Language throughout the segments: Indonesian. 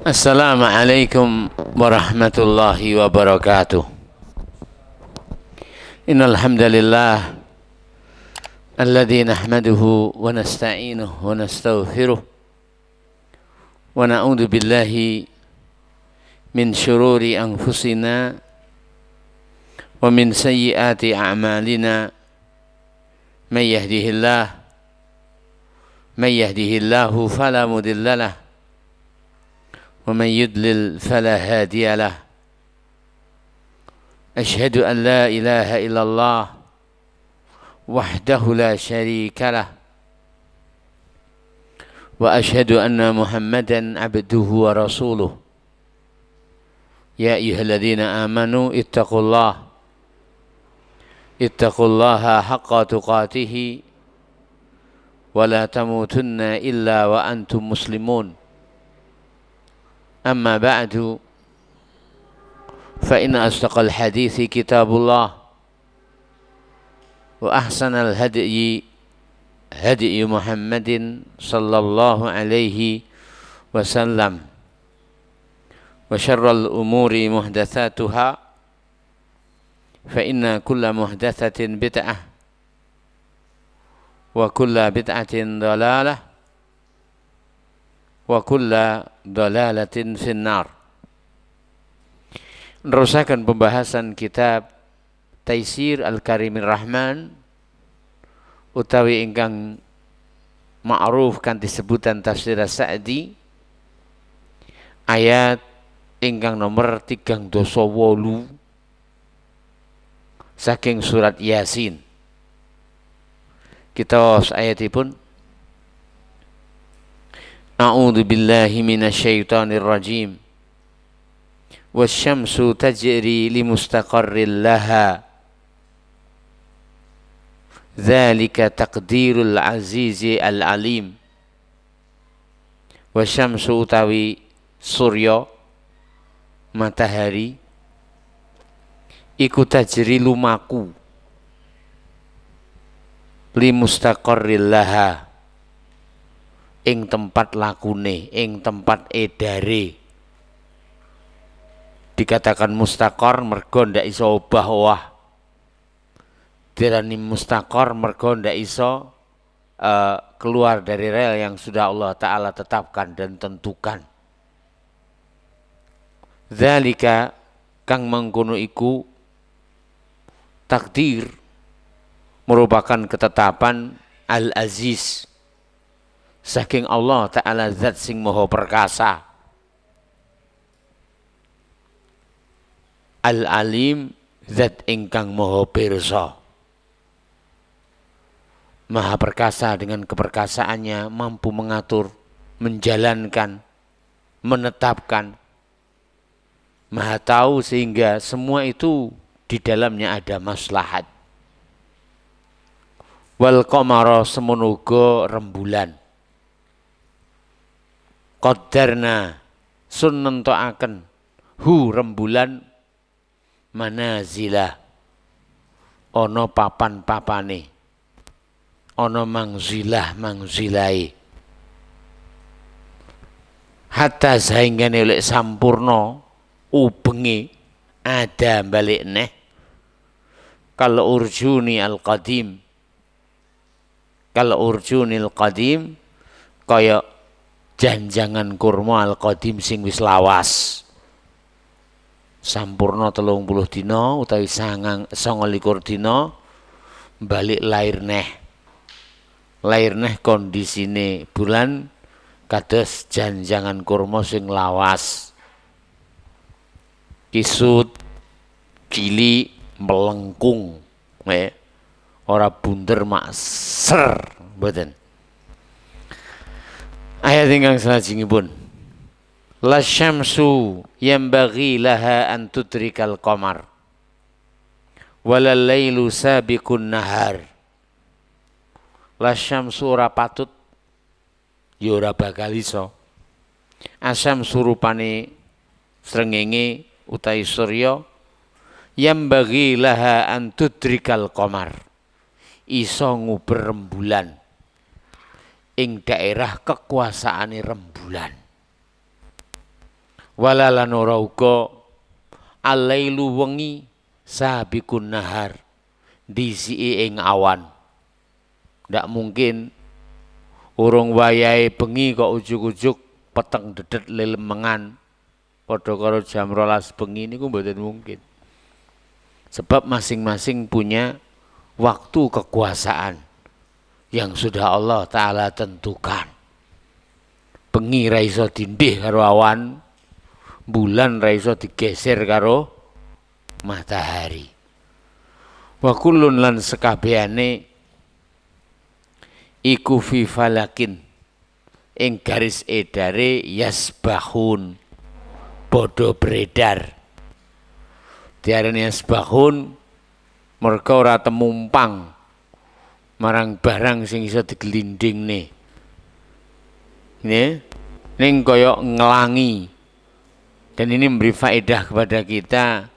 Assalamualaikum warahmatullahi wabarakatuh. Innal hamdalillah alladzi nahmaduhu wa nasta'inuhu wa nastaghfiruh wa na'udzu billahi min syururi anfusina wa min sayyiati a'malina may yahdihillahu fala mudhillalah wa may yudlil fala hadiyalah. Asyhadu an la ilaha illallah wahdahu la syarika lah wa asyhadu anna Muhammadan abduhu wa rasuluh. Ya ayyuhalladzina amanu ittaqullaha haqqa tuqatih wa la tamutunna illa wa antum muslimun. Amma ba'du, fa inna asdaqal hadithi kitabullah wa ahsanal hadyi hadyi Muhammadin sallallahu alaihi wasallam wa syarral umuri muhdatsatuha fa inna kulla muhdatsatin bid'ah wa kulla bid'atin dhalalah wa kulla dhalalatin finnar. Meneruskan pembahasan kitab Taisir Al-Karimir Rahman utawi ingkang ma'ruf kanthi sebutan Tafsir As-Sa'di, ayat ingkang nomor 38 saking surat Yasin. Kita ayatipun A'udzu billahi minasyaitonir rajim. Wasyamsu tajri limustaqarril laha. Dzalika taqdirul azizi al-alim. Wasyamsu utawi surya matahari iku tajri lumaku limustaqarril laha ing tempat lakune, ing tempat edare. Dikatakan mustaqor mergo ndak iso obah-owah. Dirani mustaqor mergo ndak iso keluar dari rel yang sudah Allah Ta'ala tetapkan dan tentukan. Dzalika kang mangkono iku takdir merupakan ketetapan Al-Aziz saking Allah Ta'ala zat sing maha perkasa, Al-Alim zat ingkang maha pirsa. Maha perkasa dengan keperkasaannya mampu mengatur, menjalankan, menetapkan. Maha tahu sehingga semua itu di dalamnya ada maslahat. Wal qamara semonogo rembulan. Qaddarna sun nentokaken hu rembulan manazilah ana papan-papane, ana mangzilai hatta sainggane oleh sampurna ubenge ada balik neh kalau urjuni al-qadim, kalau urjunil qadim kaya janjangan kurma al-qadim sing wis lawas. Sampurna 30 dina utawi 29 dina balik lair neh. Lair neh kondisine bulan kados janjangan kurma sing lawas. Kisut, cili, melengkung, ora bunder mak ser mboten. Ayat ingkang salajengipun, lasyamsu yambaghi laha an tudrikal qamar walal lailu sabiqun nahar. Lasyamsu ora patut ya ora bakal iso. Asam surupane srengenge utawi surya yambaghi laha an tudrikal qamar, iso nguber rembulan ing daerah kekuasaane rembulan. Wala lan ora uga alailu wengi sabiqun nahar disiki ing awan. Ndak mungkin urung wayahe bengi kok ujug-ujug peteng dedet lelemengan padha karo jam 12 bengi niku mboten mungkin. Sebab masing-masing punya waktu kekuasaan yang sudah Allah Ta'ala tentukan. Bengi ra iso dindih karo awan, bulan ra iso digeser karo matahari. Wa kullun lan sekabehane iku fi falakin ing garis edare yasbahun padha beredar. Diarani yasbahun merga ora temumpang marang barang sing iso digelindingne. Ning kaya ngelangi. Dan ini memberi faedah kepada kita,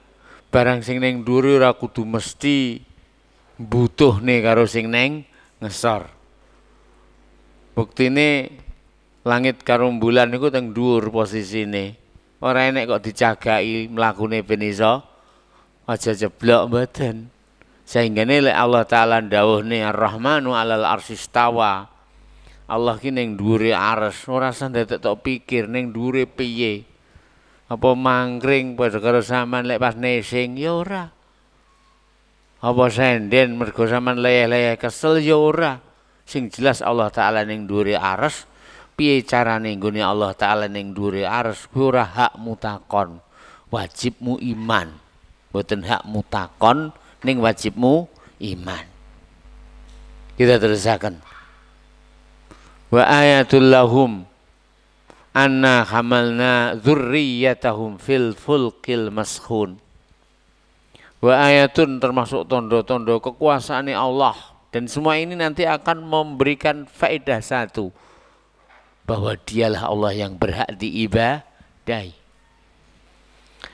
barang sing neng dhuwur ora kudu mesti butuhne karo sing neng ngesor. Buktine langit karo bulan niku teng dhuwur posisine. Ora enek kok dicagaki mlakune ben iso aja jeblok mboten. Sainggane lek Allah Ta'ala ndawuhne Ar-Rahmanu 'alal arsyistawa. Allah ki ning dhuwure arsy, ora usah ndadek tok pikir ning dhuwure piye. Apa mangkring padha karo sampean lek pas nesing ya ora. Apa senden mergo sampean leyeh-leyeh kesel ya ora. Sing jelas Allah Ta'ala ning dhuwure arsy, piye carane nggone Allah Ta'ala ning dhuwure arsy kuwi ora hakmu takon, wajibmu iman. Mboten hakmu takon ning wajibmu iman. Kita terusaken. Wa ayatul lahum anna hamalna dzurriyyatahum fil fulkil maskhun. Wa ayatun termasuk tondo-tondo kekuasaan Allah, dan semua ini nanti akan memberikan faedah satu, bahwa dialah Allah yang berhak diibadahi.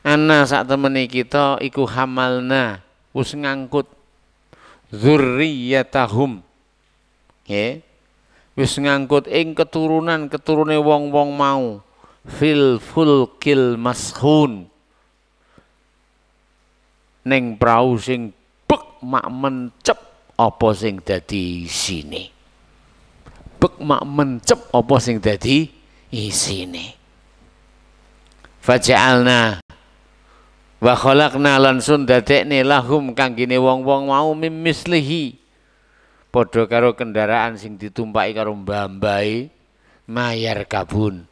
Anna sak temene kita iku hamalna wis ngangkut dzurriyyatahum, nggih, wis ngangkut ing keturune wong-wong mau fil fulkil maskhun, ning prau sing bek mak mencep apa sing dadi isine. Bek mak mencep apa sing dadi isine. Faja'alna wa khalaqna lan sun dadekne lahum kanggene wong-wong mau mislihi padha karo kendaraan sing ditumpaki karo mbah-mbahe mayar kabun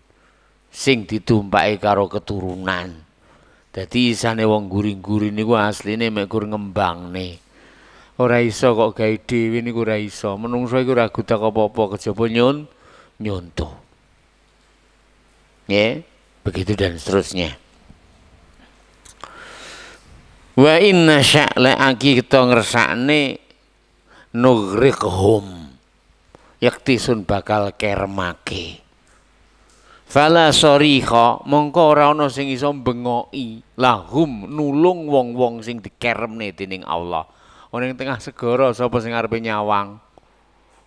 sing ditumpaki karo keturunan. Dadi isane wong guring-guring niku asline mek gur ngembangne. Ora iso kok gawe dhewe niku ora iso. Menungso iku ora gudak apa-apa kejaba nyontoh. Ya, begitu dan seterusnya. Wa inna sya'la'aki kita ngersakne nughriqhum yaktisun bakal kermake. Fala sorikha mongko ora ana sing iso bengoki lahum nulung wong-wong sing dikeremne dening Allah. Ana ing tengah segara sapa sing arepe nyawang.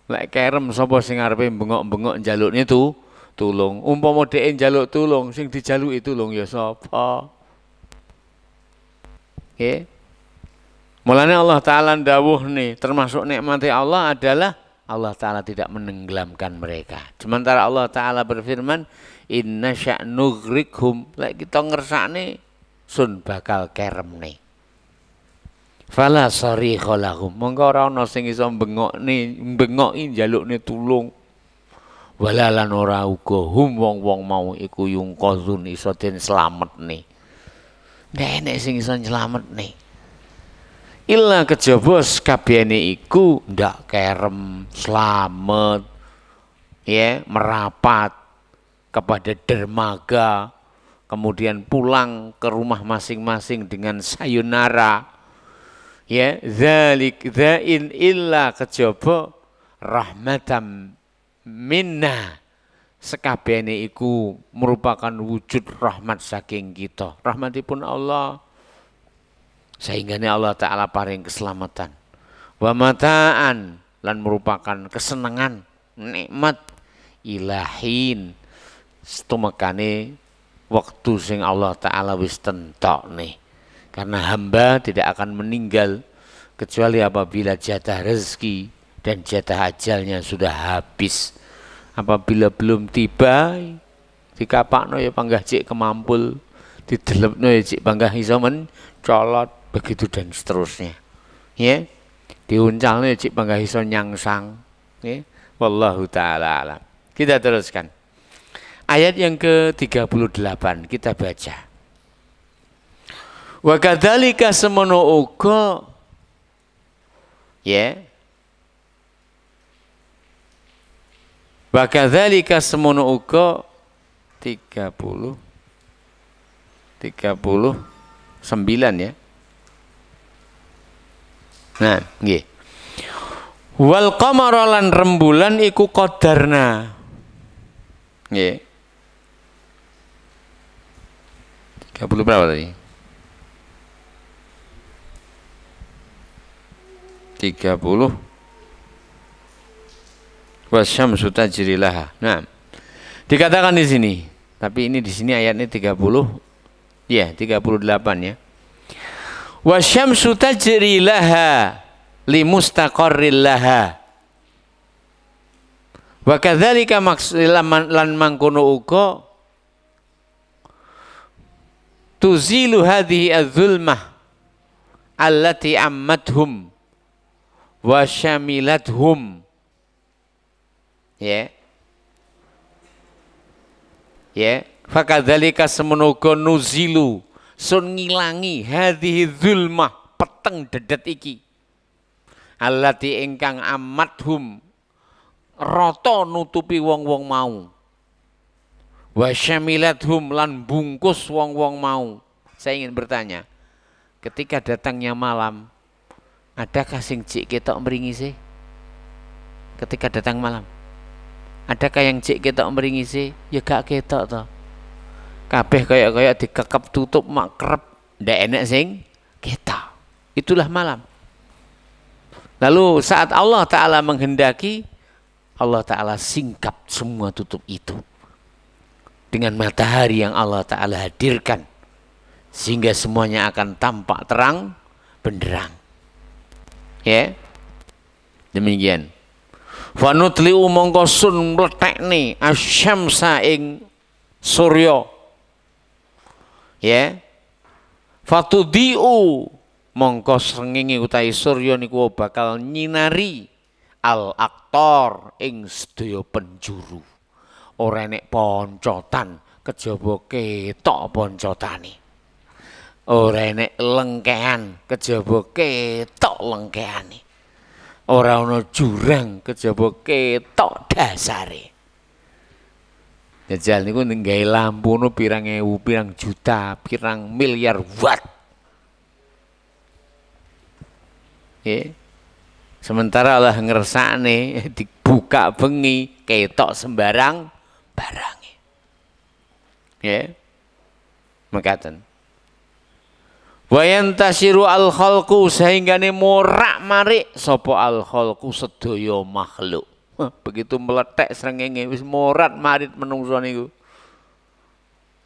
Lek kerem sapa sing arepe bengok-bengok njalukne tulung. Umpama dhek njaluk tulung sing dijaluki tulung ya sapa? Nggih. Mulane Allah Ta'ala ndawuhne termasuk nikmati Allah adalah Allah Ta'ala tidak menenggelamkan mereka. Sementara Allah Ta'ala berfirman, inna sya'nughrikhum, lek kita ngersakne sun bakal keremne. Fala sarikha lahum, mongko ora ana sing iso bengoki njalukne tulung. Wala lan ora uga hum wong-wong mau iku yungqazun iso den slametne. Nek enek sing iso nyelametne. Illa kejaba kabehane iku ndak kerem, slamet, ya, merapat kepada dermaga, kemudian pulang ke rumah masing-masing dengan sayonara. Ya, dzalik dzain illa kejaba rahmatam minna. Sekabehane iku merupakan wujud rahmat saking kita. Rahmatipun Allah. Sehingga Allah Ta'ala paring keselamatan. Wa mata'an lan merupakan kesenangan, nikmat ilahin setumekane waktu sing Allah Ta'ala wis tentok nih. Karena hamba tidak akan meninggal kecuali apabila jatah rezeki dan jatah ajalnya sudah habis. Apabila belum tiba, dikapakno ya panggah cik kemampul, didelepno ya cik panggah iso mencolot, begitu dan seterusnya. Ya, diuncalno ya cik panggah iso nyangsang. Ya, wallahu ta'ala alam. Kita teruskan. Ayat yang ke-38 kita baca. Wa kadzalika semono uga ya. Wa kadzalika semono uga 39 ya. Nah, nggih. Wal qamara lan rembulan iku qadarna. Nggih. 30 berapa tadi? 30 wasyamsu tajri laha. Nah, dikatakan di sini, tapi ini di sini ayatnya 30 ya, 38 ya. Wasyamsu tajri laha limustaqarril laha. Wa kadzalika lan mangkono uga tuzilu hadhihi adz-zulmah allati ammathum wa syamilathum ya fakadzalika semenuga nuzilu sun ngilangi hadhihi zulmah peteng dedet iki allati ingkang ammathum rata nutupi wong-wong mau wa syamilathum lan bungkus wong-wong mau. Saya ingin bertanya, ketika datangnya malam, adakah sing cik ketok mringise? Ketika datang malam, adakah yang cik ketok mringise? Ya gak ketok toh. Kabeh kaya dikekep tutup mak kerep, ndak enak sing ketok. Itulah malam. Lalu saat Allah Ta'ala menghendaki, Allah Ta'ala singkap semua tutup itu dengan matahari yang Allah Ta'ala hadirkan, sehingga semuanya akan tampak terang benderang. Ya, demikian. Fanutli'u mongko sun mlethekne asyamsa ing surya. Ya. Fatudi'u mongko srengenge utahe surya niku bakal nyinari al-aqtar ing sedaya penjuru. Ora enek poncotan kejaba ketok poncotane. Ora enek lengkehan kejaba ketok lengkehane. Ora ana jurang kejaba ketok dasare. Dajjal niku nggawe lampu nu pirang ewu, pirang juta, pirang miliar watt. Ya. Sementara Allah ngersakne dibuka bengi ketok sembarang barange. Ya. Mekaten. Wa yantasiru al-khalqu sahinggane morak-marik sapa al-khalqu sedaya makhluk. Begitu meletek srengenge wis morat-marit menungso niku.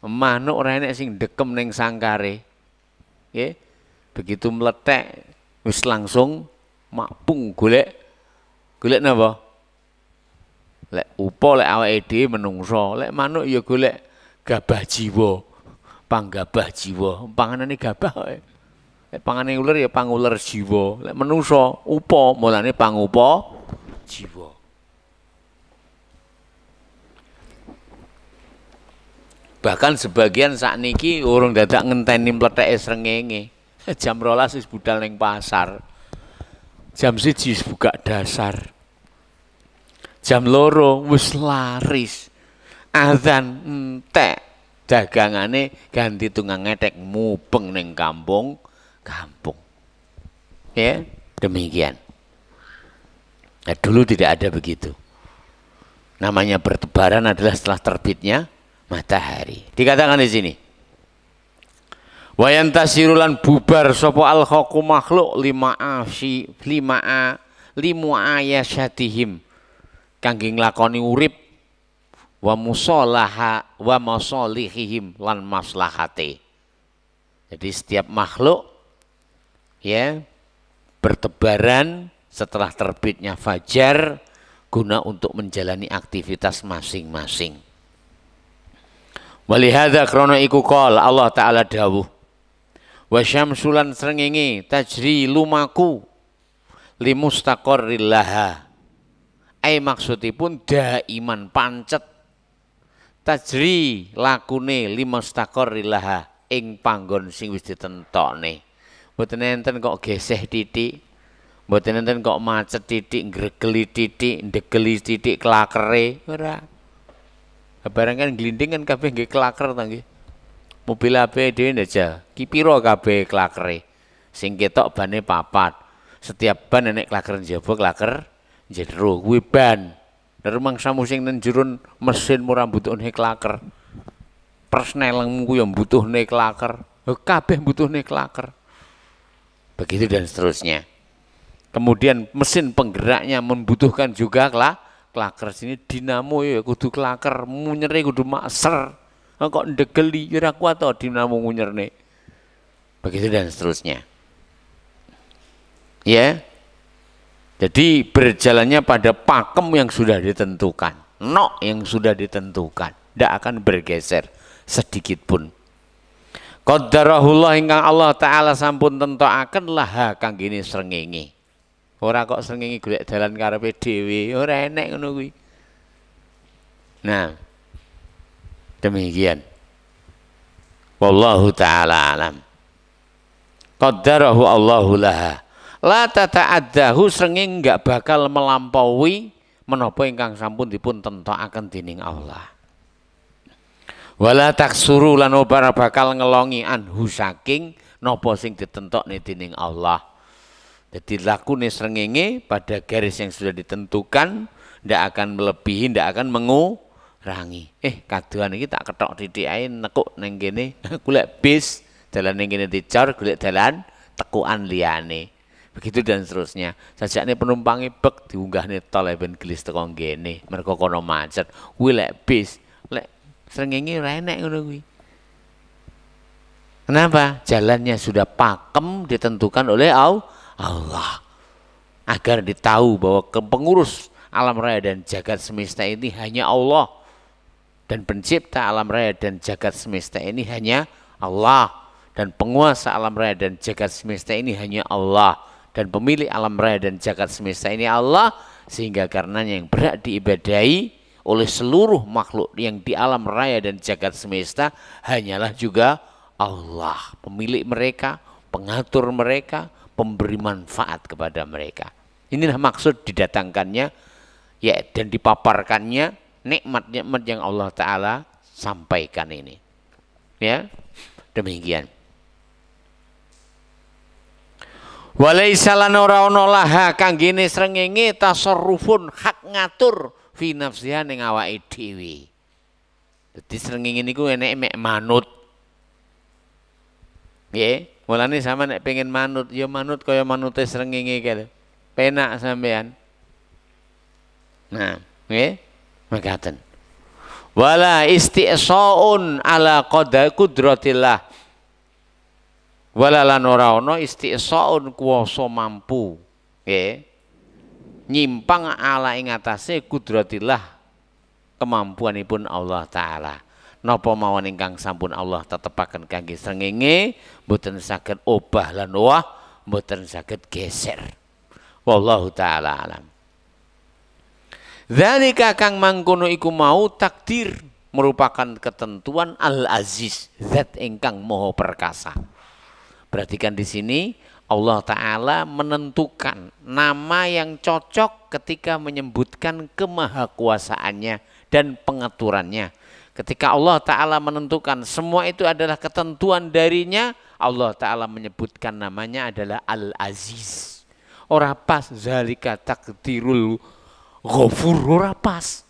Manuk ora enek sing dekem ning sangkare. Nggih. Begitu meletek wis langsung mapung golek napa? Lek upo lek awake dhewe menungso, lek manuk ya golek gabah jiwa, panggabah jiwa, panganane gabah wae. Lek pangane uler ya panguler jiwa, lek menungso upo, mulane pangupa jiwa. Bahkan sebagian sakniki urung dadak ngenteni mletheke srengenge. Jam 12 wis budal ning pasar. Jam 1 wis buka dasar. Jam 2 wis laris. Azan entek, dagangane ganti tunggang ngetek mubeng ning kampung. Ya, demikian. Nah, dulu tidak ada begitu. Namanya bertebaran adalah setelah terbitnya matahari. Dikatakan di sini. Wa yantasirulan bubar sapa al-khalqu makhluk limu ayasyatihim kangge nglakoni urip wa musolaha wa masolihihim lan maslahate. Jadi setiap makhluk ya bertebaran setelah terbitnya fajar guna untuk menjalani aktivitas masing-masing. Walihada krono iku qol Allah Ta'ala dawuh wa syamsulan srengenge tajri lumaku limustaqarrillaha ai maksudipun daiman pancet tajri lakune limustaqarrillaha ing panggon sing wis ditentokne. Mboten enten kok geseh titik, mboten enten kok macet titik, gregeli titik, ndegeli titik klakere, ora. Barang kan glinding kan kabeh nggih klaker ta nggih. Mobil ape dhewe aja, ki pira kabeh klakere. Sing ketok bane papat. Setiap ban enek klaker njaba, klaker njero, kuwi ban. Nek mangsamu sing nang jero mesin ora mbutuhne klaker. Persnelengmu ku ya mbutuhne klaker. Kabeh mbutuhne klaker. Begitu dan seterusnya. Kemudian mesin penggeraknya membutuhkan juga klaker. Sini dinamo ya kudu klaker, munyere kudu makser. Kok ndegeli ora kuat to dinamo munyerne. Begitu dan seterusnya. Ya. Jadi berjalannya pada pakem yang sudah ditentukan, nok yang sudah ditentukan, tidak akan bergeser sedikit pun. Qaddarahullah ingkang Allah Ta'ala sampun tentokaken laha kanggene srengenge. Ora kok srengenge golek dalan karepe dhewe, ora enek ngono kuwi. Nah, demikian. Wallahu ta'ala alam. Qaddarahu Allahu laha. La tata'addahu srengenge enggak bakal melampaui menapa ingkang sampun dipun tentokaken dening Allah. Wala taksuru lan ora bakal ngelongi anhu saking napa sing ditentokne dening Allah. Jadi lakune srengenge pada garis yang sudah ditentukan, ndak akan melebihi, ndak akan mengurangi. Kaduan iki tak ketok titik ae nekuk ning kene, golek bis, dalan ning kene dicor, golek dalan tekukan liyane. Begitu dan seterusnya. Sajakne penumpange bek diunggahne tol ben gelis teko ngene, mergo kono macet. Kuwi lek bis, lek srengenge ora enek ngono kuwi. Kenapa? Jalannya sudah pakem ditentukan oleh Allah. Agar ditahu bahwa pengurus alam raya dan jagat semesta ini hanya Allah. Dan pencipta alam raya dan jagat semesta ini hanya Allah. Dan penguasa alam raya dan jagat semesta ini hanya Allah. Dan pemilik alam raya dan jagat semesta ini Allah. Sehingga karenanya yang berhak diibadahi oleh seluruh makhluk yang di alam raya dan jagat semesta hanyalah juga Allah, pemilik mereka, pengatur mereka, pemberi manfaat kepada mereka. Inilah maksud didatangkannya ya dan dipaparkannya nikmat-nikmat yang Allah Ta'ala sampaikan ini. Ya, demikian. Walaisa lan ora ana laha kanggene srengenge tasarrufun hak ngatur fi nafsiha ning awake dhewe. Dadi srengenge niku enek mek manut. Nggih, mulane sama nek pengen manut, ya manut kaya manute srengenge kae. Penak sampean. Nah, nggih, mekaten. Wala isti'saun ala qudratillah. Wala lan ora ana isti'saun kuwasa mampu. Nggih. Nyimpang ala ing atase kudratillah kemampuanipun Allah Ta'ala. Napa mawon ingkang sampun Allah tetepaken kangge srengenge mboten saged obah lan wah, mboten saged geser. Wallahu Ta'ala alam. Dzalika kang mangkono iku mau takdir merupakan ketentuan Al-Aziz, zat ingkang maha perkasa. Perhatikan di sini Allah Ta'ala menentukan nama yang cocok ketika menyebutkan kemahakuasaannya dan pengaturannya. Ketika Allah Ta'ala menentukan semua itu adalah ketentuan darinya, Allah Ta'ala menyebutkan namanya adalah Al-Aziz. Ora pas zalika takdirul ghafur, ora pas.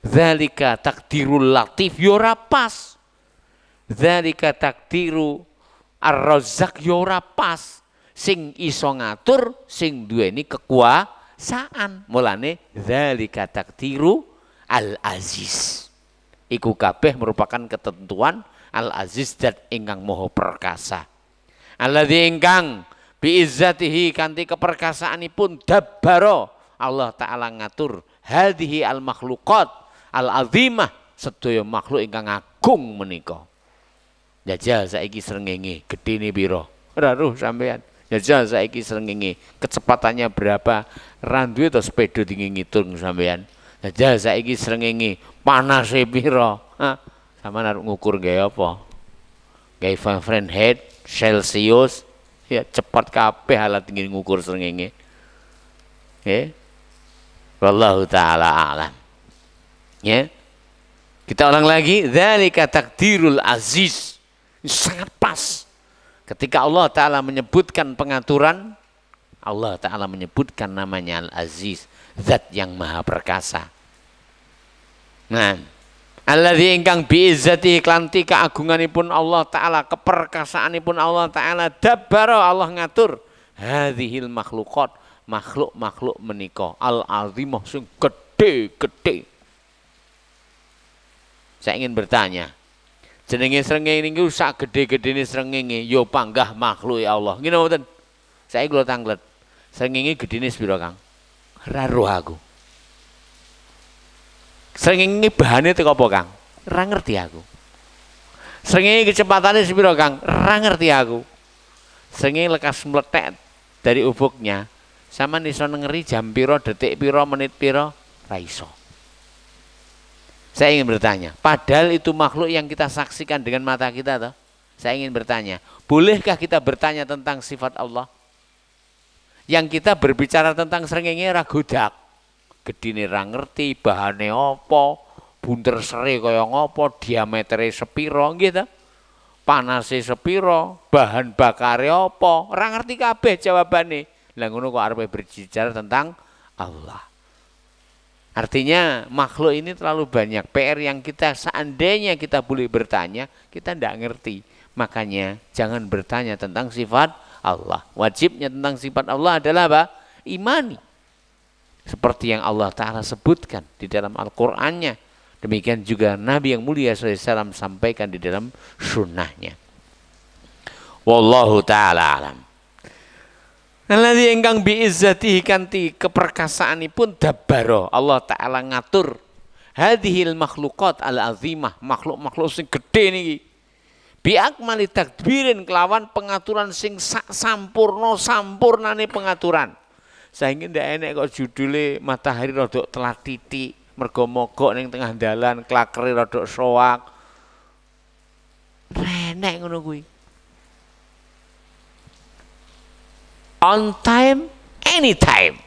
Zalika takdirul latif, ora pas. Zalika takdiru ar-razzaq, ora pas. Sing iso ngatur, sing duweni kekuasaan. Mulane zalika takdiru Al-Aziz. Iku kabeh merupakan ketentuan Al-Aziz dat ingkang moho perkasa. Alladzi ingkang biizzatihi kanthi keperkasaanipun dabbaro Allah taala ngatur hadhihi al makhluqat al azimah sedaya makhluk ingkang agung menika. Jajal saiki srengenge gedene pira? Ora roh sampean. Jajal saiki srengenge kecepatannya berapa? Ra duwe to sepeda ngitung sampean. Jajal saiki srengenge panase pira? Sampeyan arep ngukur gawe apa? Gawe Fahrenheit, Celsius, ya cepat kabeh alat ingin ngukur srengenge. Ya. Wallahu taala alam. Ya. Kita ulang lagi, dzalika takdirul aziz. Sangat pas. Ketika Allah taala menyebutkan pengaturan, Allah taala menyebutkan namanya Al-Aziz, zat yang maha perkasa. Nah, alladzi ingkang biizzati klanti keagunganipun Allah taala, keperkasaanipun Allah taala, dabbara Allah ngatur hadhil makhluqat, makhluk-makhluk menika al-azimah sing gede-gede. Saya ingin bertanya, jenenge srengenge niku sak gede-gedene srengenge ya panggah makhluk ya Allah. Ngene mboten? Saya kula tanglet. Srengenge gedene sepira, Kang? Ora roh aku. Srengenge bahane teko apa, Kang? Ora ngerti aku. Srengenge kecepatane sepira, Kang? Ora ngerti aku. Srengenge lekas meletek dari ufuknya. Sama iso ngeri jam pira, detik pira, menit pira? Ora iso. Saya ingin bertanya, padahal itu makhluk yang kita saksikan dengan mata kita toh. Saya ingin bertanya, bolehkah kita bertanya tentang sifat Allah? Yang kita berbicara tentang srengenge ra godak. Gedine ra ngerti, bahane apa, bunter sere kaya ngapa, diametere sepira nggih ta? Panase sepira, bahan bakare apa, ora ngerti kabeh jawabane. Lah ngono kok arepe berbicara tentang Allah. Artinya makhluk ini terlalu banyak. PR yang kita seandainya kita boleh bertanya, kita tidak ngerti. Makanya jangan bertanya tentang sifat Allah. Wajibnya tentang sifat Allah adalah apa? Imani. Seperti yang Allah Ta'ala sebutkan di dalam Al-Qur'annya. Demikian juga Nabi yang mulia SAW sampaikan di dalam sunnahnya. Wallahu ta'ala alam. Alladzi ingkang biizzatihi kanthi keperkasaanipun dabbaro Allah taala ngatur hadhil makhluqat al azimah, makhluk-makhluk sing gedhe niki bi akmali takdirin kelawan pengaturan sing sampurnane pengaturan. Saiki ndak enek kok judule matahari rada telat titik mergo mogok ning tengah dalan klakere rada soak. Renek ngono kuwi. On time, anytime.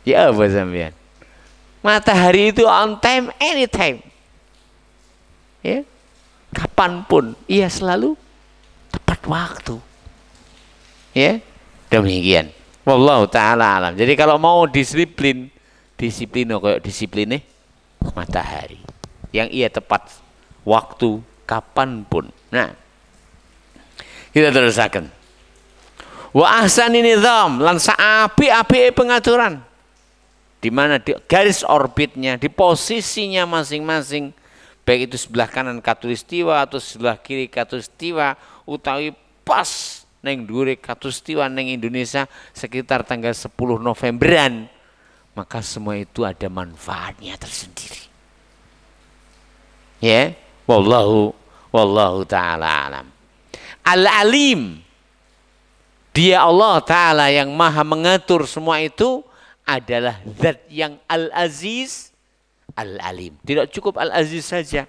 Ya apa sampean? Matahari itu on time, anytime. Ya, kapanpun, ia selalu tepat waktu. Ya, demikian. Wallahu ta'ala alam. Jadi kalau mau disiplin kayak disipline matahari. Yang ia tepat waktu kapanpun. Nah, kita terusaken. Wa ahsani nizam lan saapi-api pengaturan di mana di garis orbitnya, di posisinya masing-masing, baik itu sebelah kanan khatulistiwa atau sebelah kiri khatulistiwa utawi pas neng dhuwure khatulistiwa neng Indonesia sekitar tanggal 10 Novemberan, maka semua itu ada manfaatnya tersendiri. Ya, wallahu taala alam. Al-alim, dia Allah Ta'ala yang maha mengatur semua itu adalah zat yang Al-Aziz, Al-Alim. Tidak cukup Al-Aziz saja,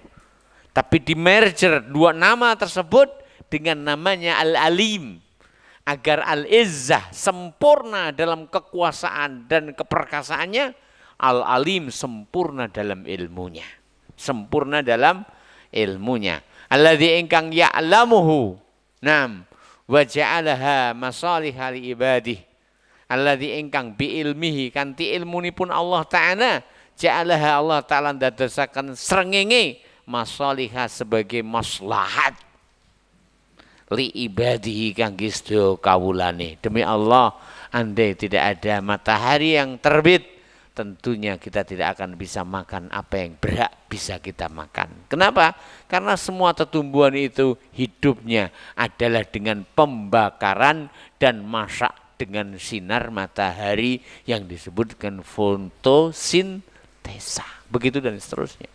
tapi di merger dua nama tersebut dengan namanya Al-Alim. Agar Al-Izzah sempurna dalam kekuasaan dan keperkasaannya, Al-Alim sempurna dalam ilmunya. Sempurna dalam ilmunya. Alladzi ingkang ya'lamuhu. Naam. Wa ja'alaha masalihah li ibadih. Alladzi ingkang bi ilmihi kanthi ilmunipun Allah Ta'ala ja'alaha Allah Ta'ala ndadosaken srengenge masalihah sebagai maslahat li ibadihi kangge sedaya kawulane. Demi Allah, andai tidak ada matahari yang terbit tentunya kita tidak akan bisa makan apa yang berhak bisa kita makan. Kenapa? Karena semua tumbuhan itu hidupnya adalah dengan pembakaran dan masak dengan sinar matahari yang disebutkan fotosintesa. Begitu dan seterusnya.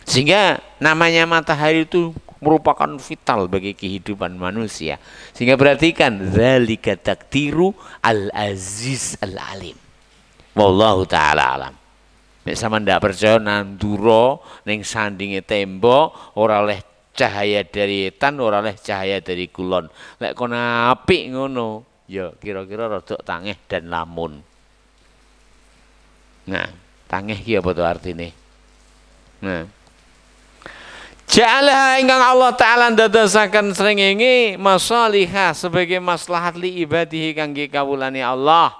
Sehingga namanya matahari itu merupakan vital bagi kehidupan manusia. Sehingga perhatikan, zalika takdiru al-aziz al-alim. Wallahu ta'ala alam. Nek sama ndak percaya nanduro ning sandinge tembok ora oleh cahaya dari etan, ora oleh cahaya dari kulon. Lek kono apik ngono, ya kira-kira rodok tangeh dan lamun. Nah, tangeh ki apa to artine? Nah, ja'alaha ingkang Allah Ta'ala ndadosaken srengenge masalihah sebagai maslahat li ibadihi kangge kawulane Allah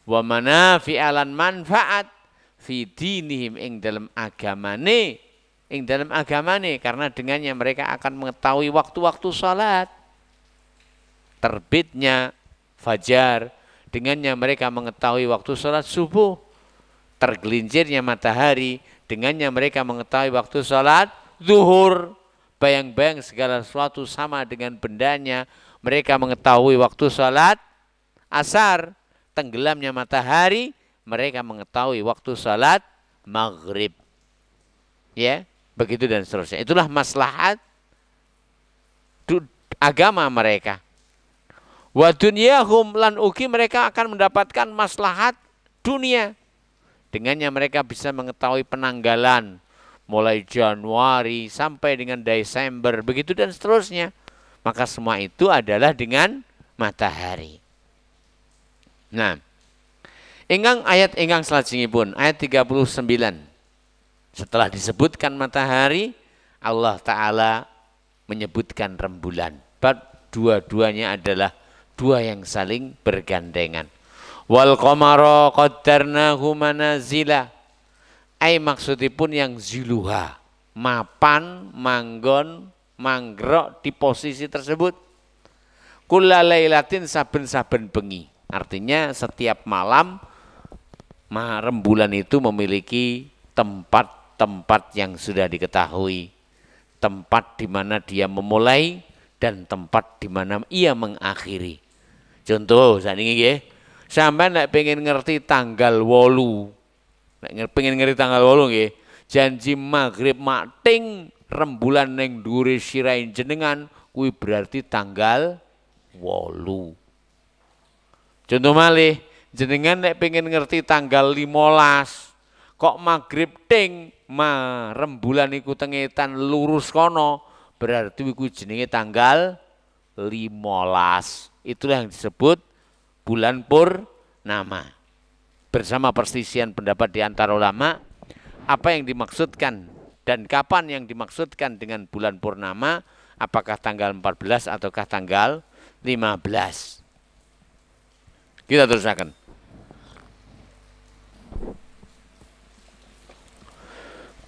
wa manafi'alan manfaat fi dinihim ing dalam agamane karena dengannya mereka akan mengetahui waktu-waktu salat, terbitnya fajar, dengannya mereka mengetahui waktu salat subuh, tergelincirnya matahari, dengannya mereka mengetahui waktu salat zuhur, bayang-bayang segala sesuatu sama dengan bendanya, mereka mengetahui waktu salat asar, tenggelamnya matahari, mereka mengetahui waktu salat maghrib. Ya, begitu dan seterusnya. Itulah maslahat agama mereka. Wa dunyahum lan ugi mereka akan mendapatkan maslahat dunia. Dengannya mereka bisa mengetahui penanggalan mulai Januari sampai dengan Desember, begitu dan seterusnya. Maka semua itu adalah dengan matahari. Nah, ingkang ayat ingkang salajengipun ayat 39. Setelah disebutkan matahari, Allah Ta'ala menyebutkan rembulan. Dua-duanya adalah dua yang saling bergandengan. Wal qamara qaddarnahu manazila. Maksudipun yang ziluha, mapan, manggon, manggrok di posisi tersebut. Kulla lailatin saben-saben bengi. Artinya setiap malam rembulan itu memiliki tempat-tempat yang sudah diketahui. Tempat di mana dia memulai dan tempat di mana ia mengakhiri. Contoh saat ini ya, sampai nek pengen ngerti tanggal 8, nek pengen ngerti tanggal 8 nggih, janji maghrib mating rembulan neng dhuwure sirahe jenengan kuwi berarti tanggal 8. Contoh malih, jenengan nek pengen ngerti tanggal 15 kok maghrib ting rembulan iku tengetan lurus kono, berarti iku jenenge tanggal 15. Itulah yang disebut bulan purnama. Bersama perselisihan pendapat di antara ulama, apa yang dimaksudkan dan kapan yang dimaksudkan dengan bulan purnama, apakah tanggal 14 ataukah tanggal 15. Kita teruskan.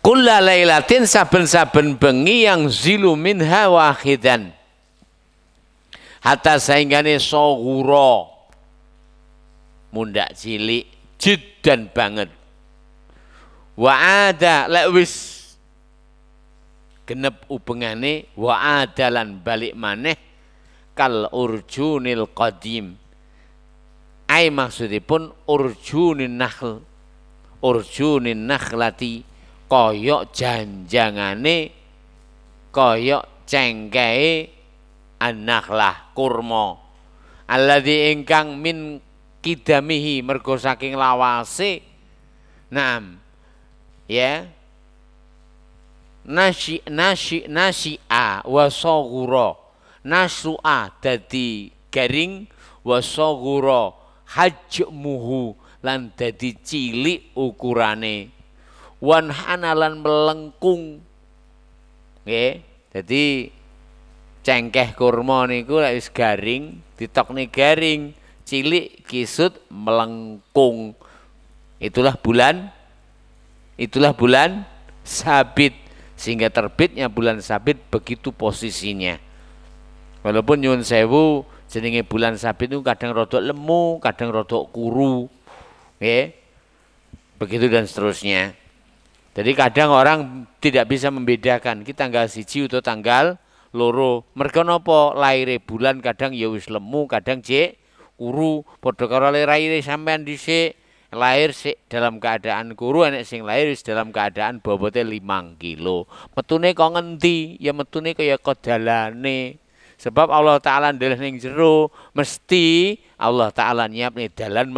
Kulla lailatin saben-saben bengi yang zilu minha wahidan. Hatta sainggane sohuro mundak cilik jiddan banget. Wa ada lek wis genep ubengane wa adalan balik maneh kal urjunil qadim. Maksudipun urjunin nakhlati koyok janjangane koyok cengkeh an-nakhlah kurma alladzi ingkang min kidamihi mergo saking lawase nam ya nasi'a wa saghura nasu'a dadi garing wa saghura hajmuhu lan dadi cilik ukurane wan hanalan melengkung nggih. Dadi cengkeh kurma niku lek wis garing ditokne garing, cilik kisut melengkung. Itulah bulan sabit, sehingga terbitnya bulan sabit begitu posisinya. Walaupun nyuwun sewu jenenge bulan sabit itu kadang rodok lemu, kadang rodok kuru. Nggih. Begitu dan seterusnya. Jadi kadang orang tidak bisa membedakan ki tanggal 1 atau tanggal loro. Mergo napa laire bulan kadang ya wis lemu, kadang jek kuru. Padha karo laire sampean dhisik lahir sik dalam keadaan kuru, enek sing lahir wis dalam keadaan bobote 5 kilo. Metune kok ngendi? Ya metune kaya kodalane. Sebab Allah Ta'ala ndeleh ning jero, mesti Allah Ta'ala nyiapne dalan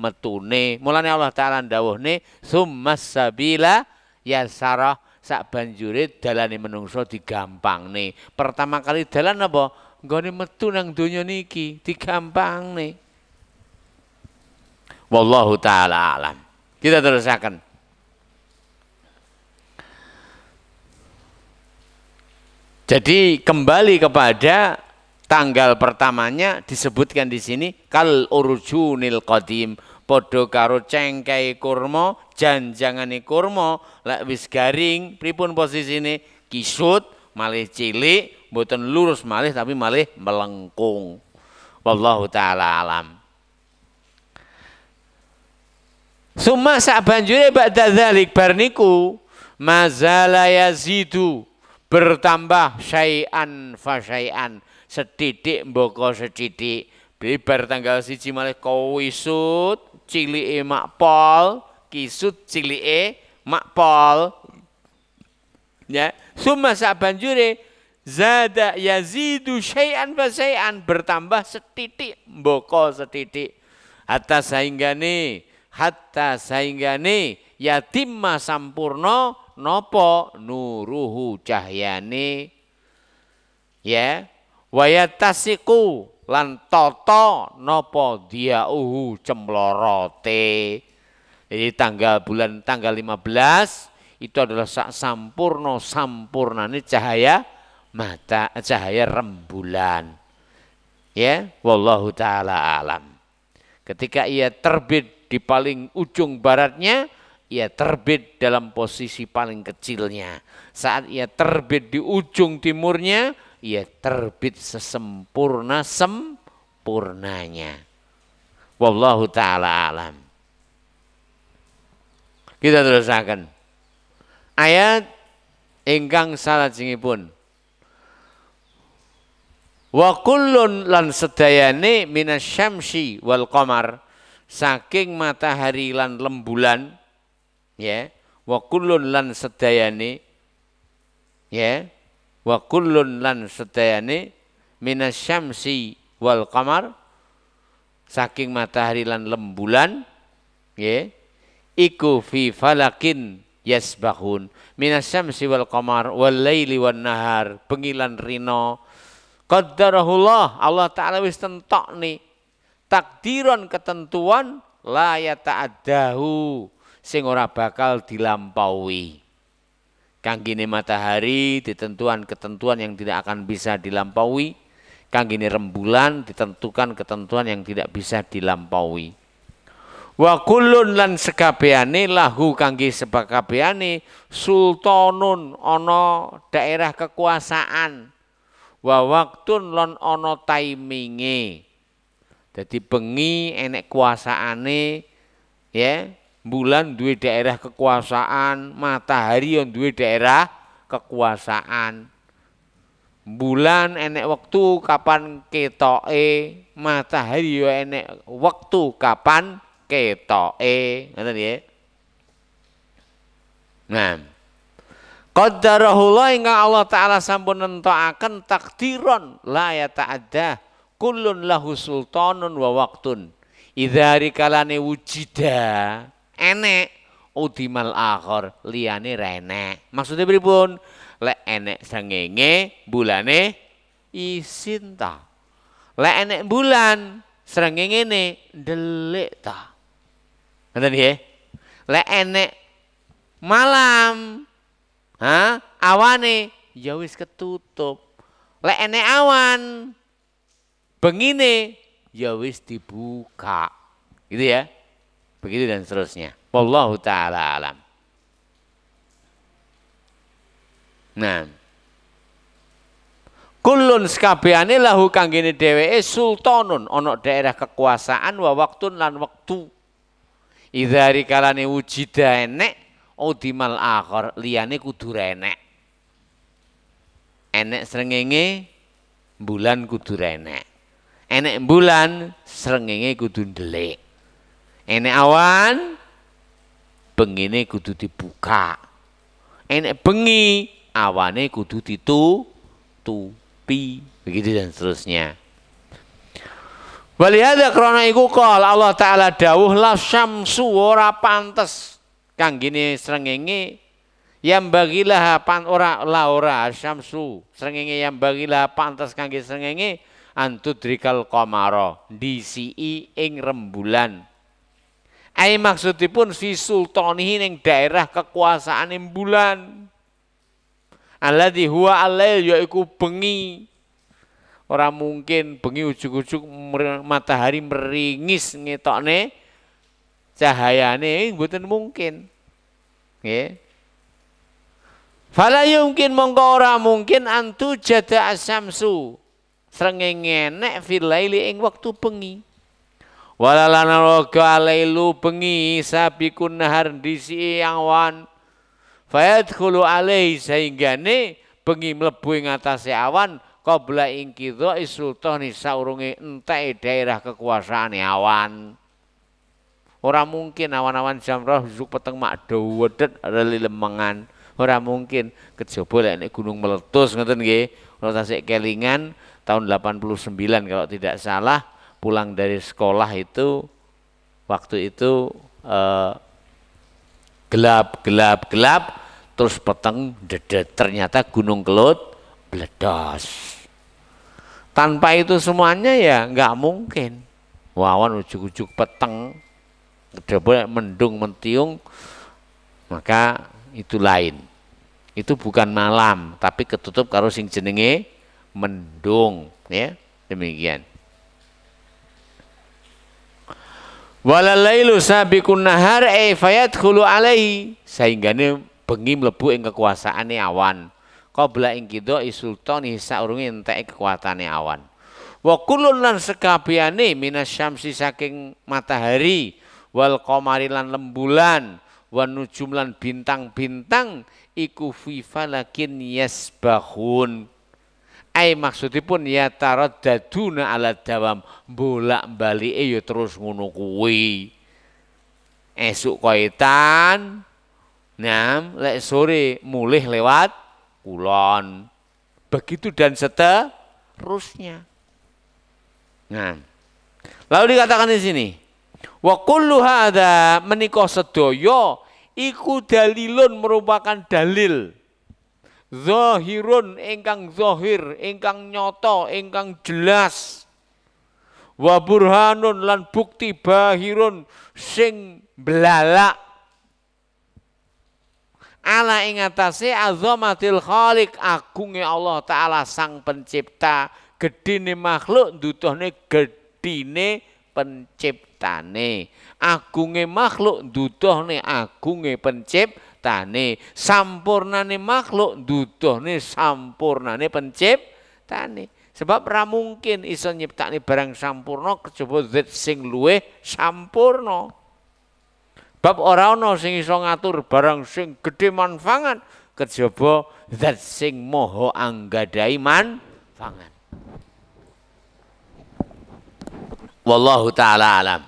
metune. Mulane Allah Ta'ala ndawuhne summas sabila yasarah, sak banjure dalane menungso digampangne. Pertama kali dalan apa? Nggone metu nang donya niki digampangne. Wallahu Ta'ala alam. Kita terusaken. Jadi kembali kepada tanggal pertamanya disebutkan di sini kal urjunil qadim, padha karo cengkeh kurma, janjangane kurma lek wis garing pripun posisine? Kisut, malih cilik, mboten lurus malih tapi malih melengkung. Wallahu Ta'ala alam. Summa sabanjure ba'da dzalik bar niku mazala yazidu, bertambah syai'an fa syai'an, setitik mboko setitik. Bar tanggal 1 malih kawisut cilike makpol, kisut cilike makpol. Ya, summa sabanjure zada yazidu syai'an fa syai'an, bertambah setitik mboko setitik. Hatta sainggane yatimma sampurna nopo nuruhu cahyane, ya wayatasiku lan toto nopo diauhu cemlorote. Jadi bulan tanggal 15 itu adalah sak sampurnane cahaya rembulan. Ya, wallahu Ta'ala alam. Ketika ia terbit di paling ujung baratnya, ia terbit dalam posisi paling kecilnya. Saat ia terbit di ujung timurnya, ia terbit sempurnanya. Wallahu Ta'ala alam. Kita terusaken. Ayat ingkang salajengipun. Wa kullun lan sedayane minasyamsi wal qamar, saking matahari lan rembulan, ya, wa kullun lan sedayane, ya, wa kullun lan sedayane minasyamsi wal qamar, saking matahari lan rembulan, ya, iku fi falakin yasbahun, minasyamsi wal qamar wal laili wan nahar, bengi lan rino. Qaddarahullah, Allah Ta'ala wis tentokne takdiron ketentuan la yata'addahu, sing ora bakal dilampaui. Kanggine matahari ditentukan ketentuan yang tidak akan bisa dilampaui, kanggine rembulan ditentukan ketentuan yang tidak bisa dilampaui. Wa kullun lan sekabehane lahu kangge sekabehane sultanun, ana daerah kekuasaan. Wa waktun lan ana timinge. Dadi bengi enek kuasaane, ya, bulan duwe daerah kekuasaan, matahari yo duwe daerah kekuasaan. Bulan enek waktu kapan ketoke, matahari yo enek waktu kapan ketoke. Ngoten nggih. Nah, qaddarahullah ingkang Allah Ta'ala sampun nentokaken takdiron la yata'addah, kullun lahu sultanun wa waktun. Idza rikalane wujida enek udimal akhir, liyane ra enek. Maksudnya pripun? Lek enek srengenge bulane isin ta. Lek enek bulan srengenge ndelik ta. Ngoten nggih. Lek enek malam, awane ya wis ketutup. Lek enek awan, bengine ya wis dibuka. Gitu ya. Begitu dan seterusnya. Wallahu Ta'ala alam. Nah, kullun sekabehane lahu kanggene dheweke sultanun, ana daerah kekuasaan wa waktun lan wektu. Idza kalane wujida enek udimal akhir liyane kudu enek. Enek srengenge bulan kudu enek. Enek bulan srengenge kudu ndelik. Enek awan bengine kudu dibuka. Enek bengi awane kudu ditutupi. Begitu dan seterusnya. Walihada krana iku qala Allah taala dawuh la syamsu ora pantes kanggene srengenge yang bagilah ora syamsu srengenge yang bagilah pantes kangge srengenge antudrikal qamara disii ing rembulan. Ai maksudipun fi sultanihi ning daerah kekuasaane bulan. Alladzi huwa al-lail yaiku bengi. Ora mungkin bengi ujug-ujug matahari meringis ngetokne cahayane mboten mungkin. Nggih. Fala yumkin mongko ora mungkin antu jada asyamsu srengenge nek fil laili ing wektu bengi. Walalana roga alailu bengi sabikun nahar disi awan fayadkhulu alaihi sahinggane bengi mlebu ing atase awan qabla ing kidha sultani saurunge entek daerah kekuasaane awan. Ora mungkin awan-awan jamrah jusuk peteng mak dawedet lemengan. Ora mungkin kejaba lek gunung meletus ngoten nggih. Kula tasik kelingan tahun 89 kalau tidak salah pulang dari sekolah itu waktu itu gelap terus peteng dedet ternyata gunung Kelut meledos. Tanpa itu semuanya ya nggak mungkin. Wawan ujuk-ujuk peteng kedua mendung mentiung maka itu lain. Itu bukan malam tapi ketutup karo sing jenenge mendung ya demikian. Walalailu sabiqun nahar fayadkhulu alaihi sahinggane bengi mlebu ing kekuasaane awan qabla ing kidha sultani saurunge entek kekuatane awan wa kullun lan sekabehane minasyamsi saking matahari wal qamari lan rembulan wa nujum lan bintang-bintang iku fi falakin yasbahun. Ai maksudipun ya taraddaduna ala dawam bolak-balike ya terus ngono kuwi. Esuk kaitan lek sore mulih lewat kulon. Begitu dan seterusnya. Nah. Lalu dikatakan di sini, wa kullu hadza menika sedaya iku dalilun merupakan dalil. Zahirun ingkang zahir, ingkang nyata, ingkang jelas. Wa burhanun lan bukti bahirun sing blalak. Ala ing atase azamatil khaliq agunge Allah taala sang pencipta, gedine makhluk ndutuhne gedine penciptane. Agunge makhluk ndutuhne agunge penciptane. Sampurnane makhluk nduduhne sampurnane penciptane. Sebab ra mungkin iso nyiptakne barang sampurna kejaba zat sing luwih sampurna. Bab ora ana sing iso ngatur barang sing gedhe manfaat kejaba zat sing maha anggadhahi manfaat. Wallahu taala alam.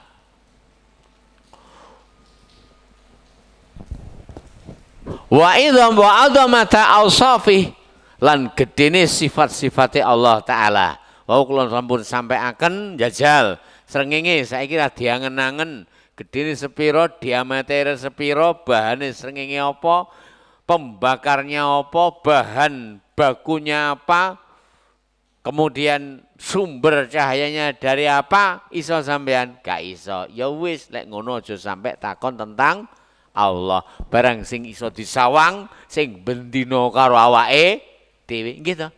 Wa idham wa adamata awsafih lan gedene sifat-sifate Allah taala. Wau kula sampun sampaiaken jajal srengenge saiki ra diangen-angen gedene sepira, diameter sepira, bahane srengenge apa, pembakarnya apa, bahan bakunya apa, kemudian sumber cahayanya dari apa, iso sampean gak iso. Ya wis lek ngono aja sampai takon tentang Allah. Barang sing iso disawang sing bendina karo awake dhewe nggih to.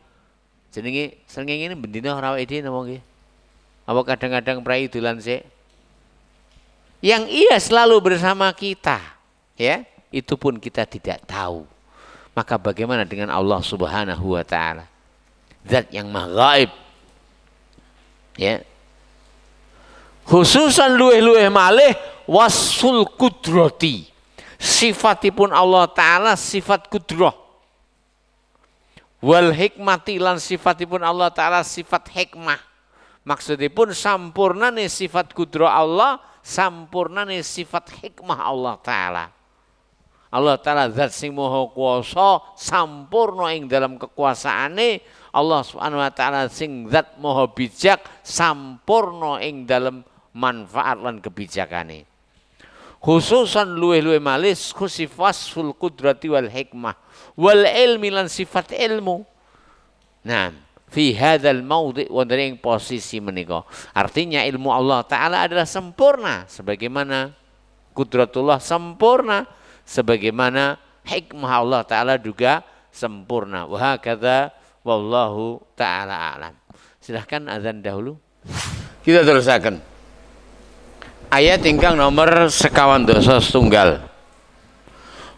Jenenge srengenge ini bendina karo awake dhewe napa nggih? Apa kadang-kadang prai dolan sik? Yang ia selalu bersama kita, ya, itu pun kita tidak tahu. Maka bagaimana dengan Allah Subhanahu wa taala? Zat yang maha gaib. Ya. Khususan luweh-luweh malih wasful kudrati. Sifatipun Allah Ta'ala sifat kudrah. Wal hikmati lan sifatipun Allah Ta'ala sifat hikmah. Maksudipun sampurnane sifat kudrah Allah, sampurnane sifat hikmah Allah Ta'ala. Allah Ta'ala zat sing maha kuwasa, sampurna ing dalam kekuasaane. Allah Subhanahu wa Ta'ala sing zat maha bijak, sampurna ing dalam manfaat lan kebijakane. Khususan luweh-luweh malis khusifasful kudrati wal hikmah wal ilmi lan sifat ilmu. Nah, fi hadzal maudhi wonten ing posisi menika. Artinya ilmu Allah Ta'ala adalah sempurna sebagaimana kudratullah sempurna, sebagaimana hikmah Allah Ta'ala juga sempurna. Wa hakadza wallahu ta'ala a'lam. Silahkan azan dahulu. Kita terusaken. Ayat ingkang nomor 51.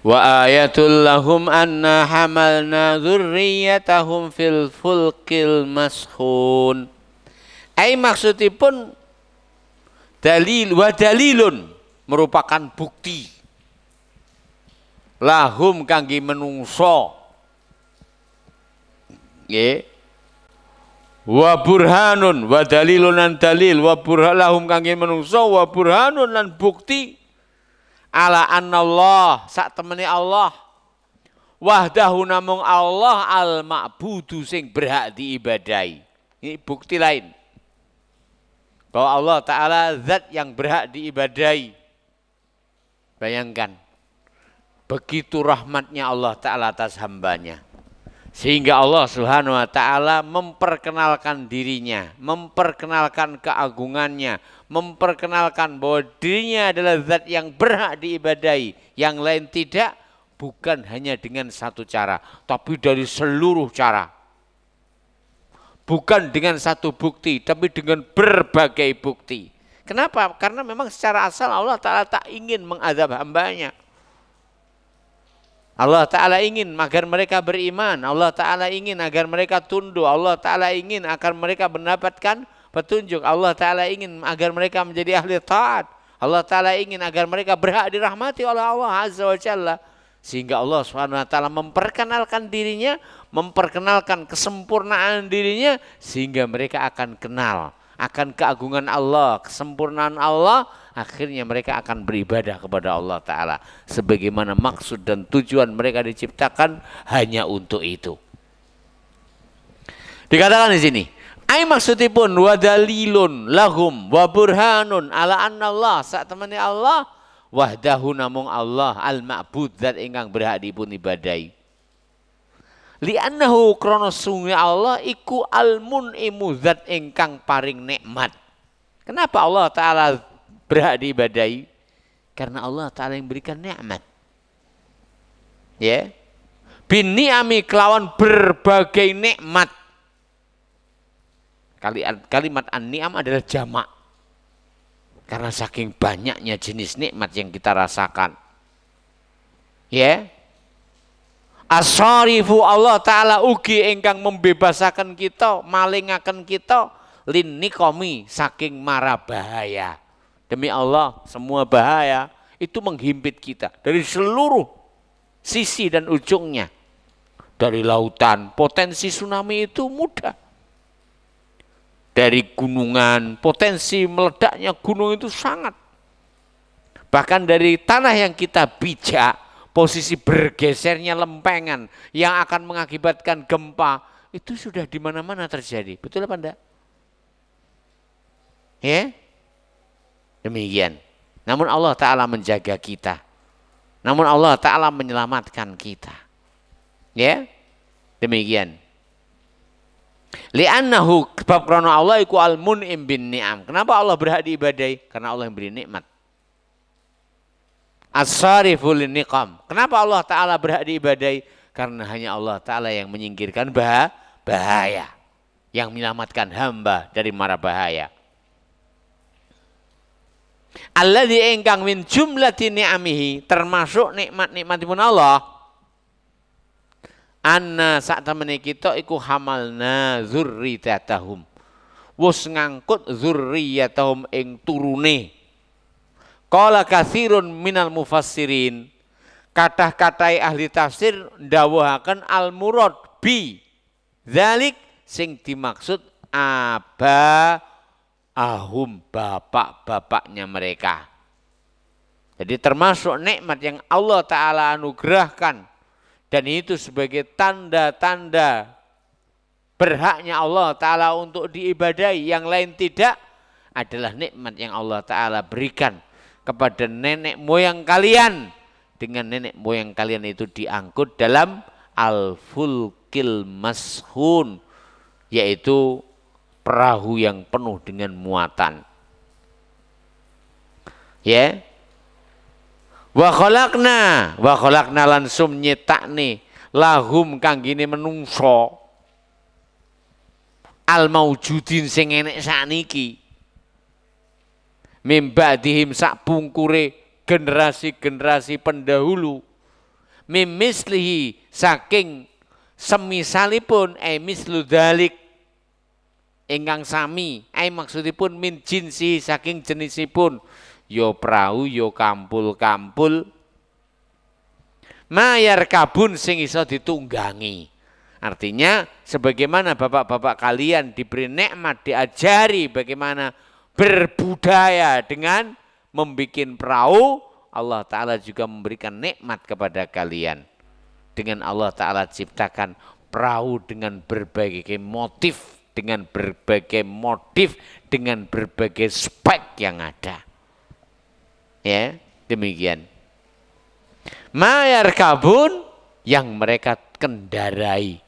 Wa ayatul lahum anna hamalna dzurriyyatahum fil fulkil mashhun. Ai maksudipun dalil wa dalilun merupakan bukti lahum kangge menungso nggih. Wa burhanun wa dalilun lan dalil wa burhalahum kangge menungso wa burhanun lan bukti ala annallah sak temene Allah wahdahu namung Allah al ma'budu sing berhak diibadahi. Ini bukti lain bahwa Allah Ta'ala zat yang berhak diibadahi. Bayangkan begitu rahmatnya Allah Ta'ala atas hambanya. Sehingga Allah Subhanahu wa Ta'ala memperkenalkan dirinya, memperkenalkan keagungannya, memperkenalkan bahwa dirinya adalah zat yang berhak diibadahi, yang lain tidak, bukan hanya dengan satu cara, tapi dari seluruh cara. Bukan dengan satu bukti, tapi dengan berbagai bukti. Kenapa? Karena memang secara asal Allah Ta'ala tak ingin mengazab hambanya. Allah Ta'ala ingin agar mereka beriman. Allah Ta'ala ingin agar mereka tunduk. Allah Ta'ala ingin agar mereka mendapatkan petunjuk. Allah Ta'ala ingin agar mereka menjadi ahli taat. Allah Ta'ala ingin agar mereka berhak dirahmati oleh Allah Azza wa Jalla. Sehingga Allah Subhanahu wa Ta'ala memperkenalkan dirinya, memperkenalkan kesempurnaan dirinya, sehingga mereka akan kenal akan keagungan Allah, kesempurnaan Allah. Akhirnya mereka akan beribadah kepada Allah Ta'ala sebagaimana maksud dan tujuan mereka diciptakan hanya untuk itu. Dikatakan di sini, ai maksudipun wa dalilun lahum wa burhanun ala annallah sak temene Allah wahdahu namung Allah al ma'bud zat ingkang berhak dipun ibadahi. Li'annahu krana sunge Allah iku al mun'imu zat ingkang paring nikmat. Kenapa Allah Ta'ala berhak diibadahi? Karena Allah Ta'ala yang berikan nikmat. Ya. Bin ni'ami kelawan berbagai nikmat. Kalimat an-ni'am adalah jamak. Karena saking banyaknya jenis nikmat yang kita rasakan. Ya. As-sarifu Allah Ta'ala ugi ingkang membebasaken kita, malingaken kita lin niqami saking mara bahaya. Demi Allah, semua bahaya itu menghimpit kita dari seluruh sisi dan ujungnya. Dari lautan, potensi tsunami itu mudah. Dari gunungan, potensi meledaknya gunung itu sangat. Bahkan dari tanah yang kita pijak, posisi bergesernya lempengan yang akan mengakibatkan gempa, itu sudah di mana-mana terjadi. Betul apa enggak? Ya? Demikian. Namun Allah Ta'ala menjaga kita. Namun Allah Ta'ala menyelamatkan kita. Ya? Demikian. Li'annahu sebab karena Allah iku al-mun'im bin ni'am. Kenapa Allah berhak diibadahi? Karena Allah yang beri nikmat. As-sarifu lin niqam. Kenapa Allah Ta'ala berhak diibadahi? Karena hanya Allah Ta'ala yang menyingkirkan bahaya. Yang menyelamatkan hamba dari mara bahaya. Alladzi ingkang min jumlati ni'amihi, termasuk nikmat-nikmatipun Allah. Anna sak temene kita iku hamalna dzurriyyatahum. Wus ngangkut dzurriyyatahum ing turune. Qala katsirun minal mufassirin. Kathah-kathah ahli tafsir ndawuhaken al murad bi dzalik sing dimaksud aba ahum, bapak-bapaknya mereka. Jadi termasuk nikmat yang Allah Ta'ala anugerahkan. Dan itu sebagai tanda-tanda berhaknya Allah Ta'ala untuk diibadahi. Yang lain tidak adalah nikmat yang Allah Ta'ala berikan kepada nenek moyang kalian. Dengan nenek moyang kalian itu diangkut dalam al-fulkil mashun. Yaitu perahu yang penuh dengan muatan. Ya. Wa khalaqna lansum nyetakne lahum kanggine menungso al maujudin sing enek sakniki mimbadihim sak pungkure generasi-generasi pendahulu mimislihi saking semisalipun mislu dalik ingkang sami maksudipun min jinsi saking jenisipun yo perahu, yo kampul-kampul. Mayar kabun sing iso ditunggangi. Artinya sebagaimana bapak-bapak kalian diberi nikmat, diajari bagaimana berbudaya dengan membuat perahu, Allah Ta'ala juga memberikan nikmat kepada kalian. Dengan Allah Ta'ala ciptakan perahu dengan berbagai motif, dengan berbagai spek yang ada. Ya, demikian. Mayar kabun yang mereka kendarai.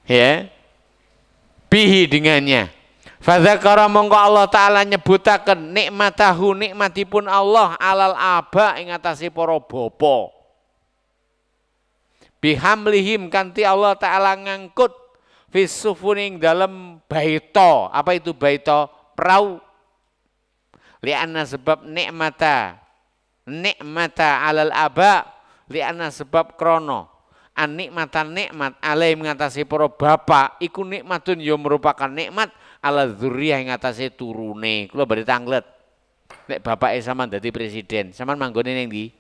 Ya. Bihi dengannya. Fadzakara mongko Allah Ta'ala nyebutaken nikmatahu nikmatipun Allah alal aba ing atase para bapa. Bihamlihim kanthi Allah Ta'ala ngangkut fisufuning dalam baito. Apa itu baito? Perahu. Lianna sebab nikmata alal aba lianna sebab krono an nikmatan nikmat alai mengatasi para bapak iku nikmatun yo merupakan nikmat ala dzurriyah ing atase turune. Kula bari tanglet nek bapake sampean dadi presiden sampean manggone ning ndi?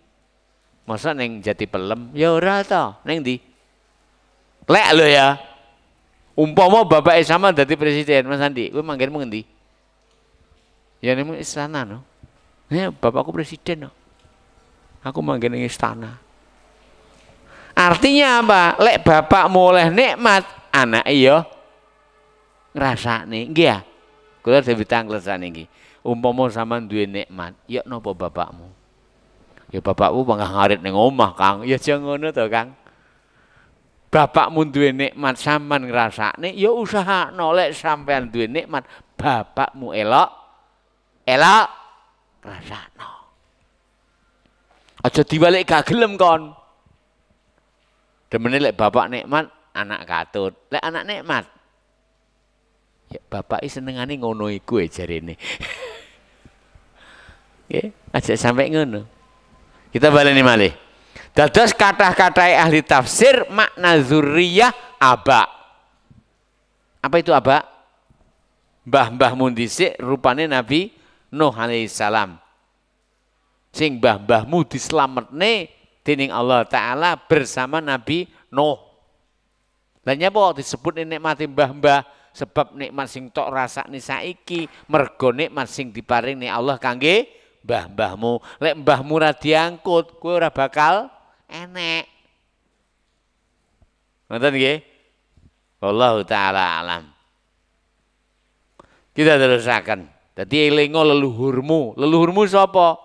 Masa ning Jati Pelem? Ya ora to, ning ndi? Lek lho ya. Umpama bapake sampean dadi presiden Mas Andi, kowe manggenmu ngendi? Ya nemu istana no. Ya bapakku presiden no. Aku manggen ning istana. Artinya apa? Lek bapakmu oleh nikmat, anak iya ngrasakne. Nggih ya. Kula dhewe tanglet niki. Umpama sampean duwe nikmat, ya napa bapakmu? Ya bapakmu pangah ngarit ning omah, Kang. Ya aja ngono to, Kang. Bapakmu duwe nikmat sampean ngrasakne, ya usahakno lek sampean duwe nikmat, bapakmu elok rasakno. Aja diwalik gak gelem kon. Demene lek bapak nikmat, anak katut. Lek anak nikmat, ya bapak senengane ngono iku jarene. Nggih, aja sampai ngono. Kita baleni malih. Dados kathah-kathah ahli tafsir makna dzurriyah aba. Apa itu aba? Mbah-mbahmu dhisik rupane Nabi Nuh alaihissalam. Sing mbah-mbahmu dislametne dening Allah Ta'ala bersama Nabi Nuh. Lah nyapa disebut nikmate mbah-mbah? Sebab nikmat sing tok rasakne saiki mergo nikmat sing diparingi Allah kangge mbah-mbahmu. Lek mbahmu ora diangkut, kowe ora bakal enek. Ngoten nggih? Wallahu Ta'ala alam. Kita terusaken. Dadi elingo leluhurmu. Leluhurmu sapa?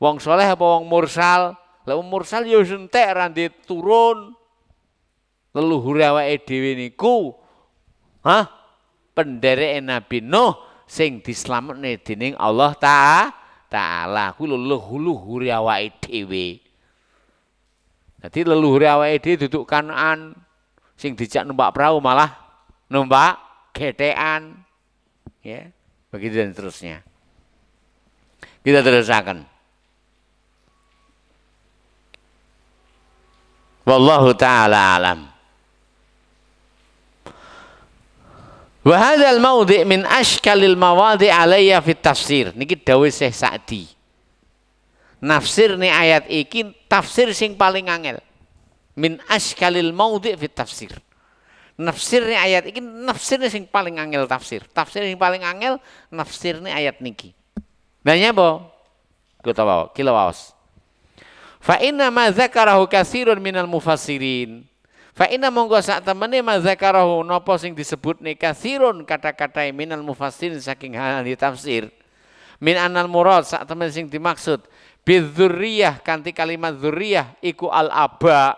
Wong soleh apa wong mursal? Lah wong mursal ya entek ra turun. Leluhur awake dhewe niku pendereke Nabi Nuh sing dislametne dening Allah Ta'ala. Kuwi leluhur awake dhewe. Dadi leluhur awake dhewe duduk Kanaan sing dijak numpak perahu malah numpak gethekan. Ya. Begitu dan seterusnya. Kita terusakan. Wallahu ta'ala alam. Wa hadzal maudhi' min ashkalil mawadhi' alayya fit tafsir. Niki dawuh Syekh Sa'di. Nafsir ni ayat iki tafsir sing paling angel. Min ashkalil maudhi' fit tafsir. Nafsir ni ayat iki nafsir sing paling angel tafsir. Tafsir sing paling angel nafsir ni ayat niki. Nanya apa? Kita bawa, kila waos. Fa inna ma dzakarahu katsirun minal mufassirin. Fa inna monggo sak temene ma dzakarahu napa sing disebutne katsirun kata-kata minal mufassirin saking ahli tafsir. Min anal murad sak temene sing dimaksud bidzurriyah kanthi kalimat dzurriyah iku al aba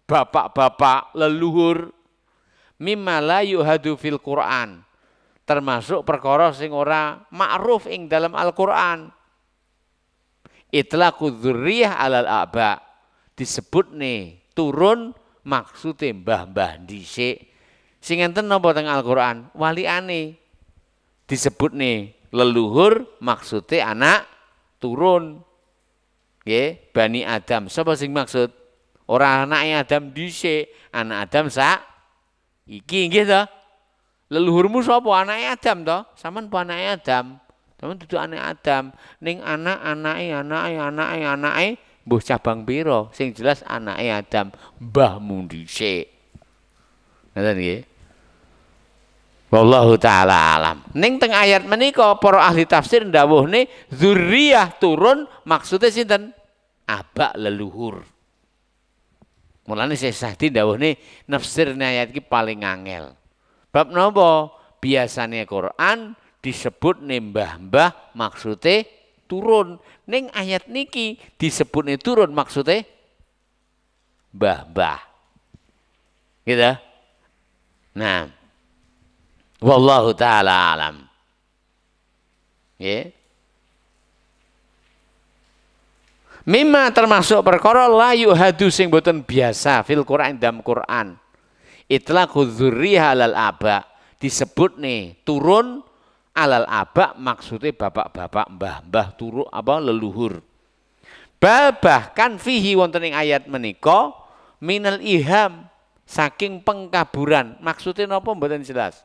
bapak-bapak leluhur mimma la yuhadu fil Quran. Termasuk perkara sing ora ma'ruf ing dalam Al-Qur'an. Itlaqu dzurriyah alal aba disebut nih turun maksudnya mbah-mbah dhisik sing enten napa teng Al-Qur'an waliane disebut nih leluhur maksudnya anak turun nggih Bani Adam sapa sing maksud ora anake Adam dhisik anak Adam sak iki nggih to leluhurmu sapa anake Adam to sampean po anake Adam teman duduk anak Adam, ning anake mbuh cabang piro, sing jelas anake Adam, mbahmu dhisik. Ngoten nggih. Wallahu taala alam. Ning teng ayat menika para ahli tafsir ndawuhne dzurriyah turun maksudnya sinten? Abak leluhur. Mulane Syekh Sa'di ndawuhne nafsirne ayat iki paling angel. Bab napa? Biasane Quran disebut mbah-mbah maksudnya turun. Ning ayat niki disebut turun maksudnya mbah-mbah. Gitu. Nah. Wallahu taala alam. Ya. Mimma termasuk perkara la yuhadu sing boten biasa fil Quran dalam Quran. Itlaqu dzurriyah alal aba disebut nih turun alal aba maksudnya bapak-bapak mbah-mbah turu apa leluhur. Bahkan fihi wonten ing ayat menika minal iham saking pengkaburan. Maksudnya napa mboten jelas.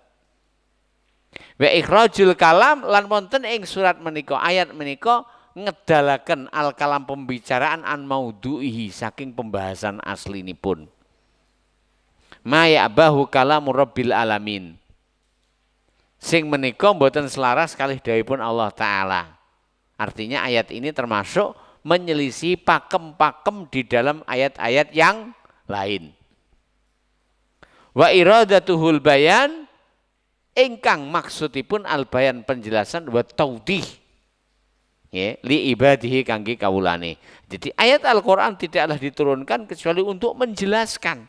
Wa ikhrajul kalam lan wonten ing surat menika ayat menika ngedalaken al kalam pembicaraan an maudhu'ihi saking pembahasan aslinipun. Ma ya'bahu kalamu rabbil alamin. Sing menika mboten selaras kalih dawuhipun Allah taala. Artinya ayat ini termasuk menyelisih pakem-pakem di dalam ayat-ayat yang lain. Wa iradatuhul bayan ingkang maksudipun al bayan penjelasan wa taudih. Ya, li ibadihi kangge kawulane. Jadi ayat Al-Qur'an tidaklah diturunkan kecuali untuk menjelaskan.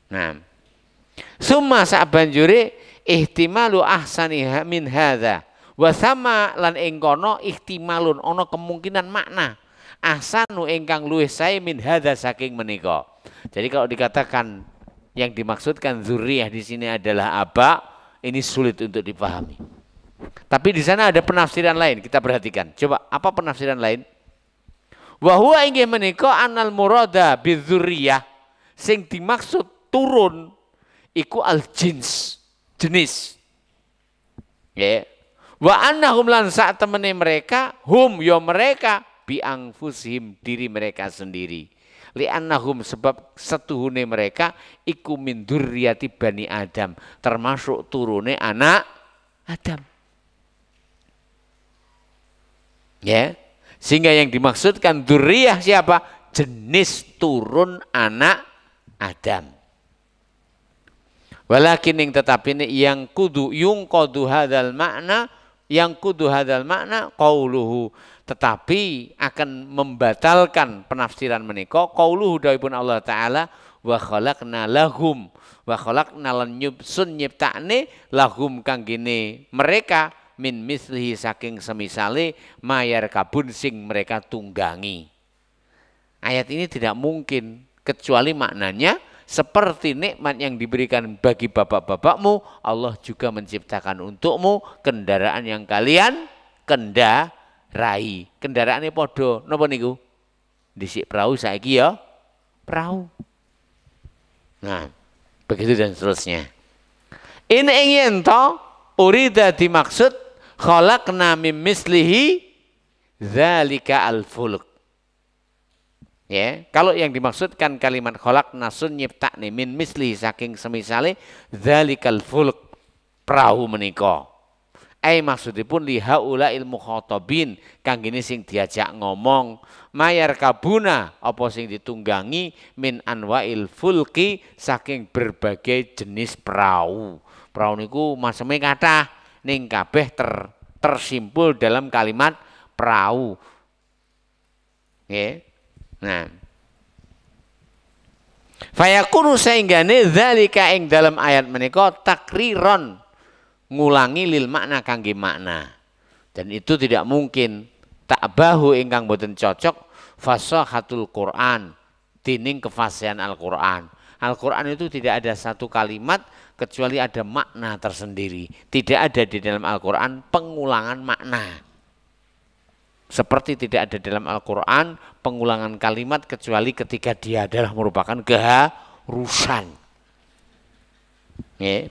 Nah, summa sabanjure ihtimalu ahsani min hadza wa sama lan ing kono ihtimalun ana kemungkinan makna ahsanu ingkang luwih sae min hadza saking menika. Jadi kalau dikatakan yang dimaksudkan dzurriyah di sini adalah aba, ini sulit untuk dipahami. Tapi di sana ada penafsiran lain, kita perhatikan. Coba apa penafsiran lain? Wa huwa inggih menika anal murada bidzurriyah sing dimaksud turun iku al jins jenis. Ya. Wa annahum lan sak temene mereka hum ya mereka bi anfusihim diri mereka sendiri. Li annahum sebab setuhune mereka iku min dzurriyyati bani Adam, termasuk turune anak Adam. Ya. Sehingga yang dimaksudkan dzurriyyah siapa? Jenis turun anak Adam. Walakin yang tetapi ini yang kudu hadzal makna qauluhu tetapi akan membatalkan penafsiran menika qauluhu dawuhipun Allah taala wa khalaqna lahum wa khalaqna lan nyubsun nyiptakne lahum kanggene mereka min mislihi saking semisale mayar kabun sing mereka tunggangi. Ayat ini tidak mungkin kecuali maknanya seperti nikmat yang diberikan bagi bapak-bapakmu, Allah juga menciptakan untukmu kendaraan yang kalian kendarai. Kendaraannya podo, napa niku? Dhisik perahu saiki ya perahu. Nah, begitu dan seterusnya. In ing to urida dimaksud khalaqna mim mislihi dzalika al-fulk. Ya, kalau yang dimaksudkan kalimat khalaqna sun nyiptakne min mislihi saking semisale dzalikal fulk perahu menika. Maksudipun lihaula ilmu khotabin kang gini sing diajak ngomong mayar kabuna apa sing ditunggangi min anwail fulki saking berbagai jenis perahu. Perahu niku maceme kathah ning kabeh tersimpul dalam kalimat perahu. Nggih. Nah. Fayakunu sainggane dzalika ing dalam ayat menika takriron ngulangi lil makna kangge makna, dan itu tidak mungkin tak bahu ingkang boten cocok fasahatul Quran tining kefasihan Al-Quran. Al-Quran itu tidak ada satu kalimat kecuali ada makna tersendiri. Tidak ada di dalam Al-Quran pengulangan makna, seperti tidak ada dalam Al-Quran pengulangan kalimat kecuali ketika dia adalah merupakan keharusan.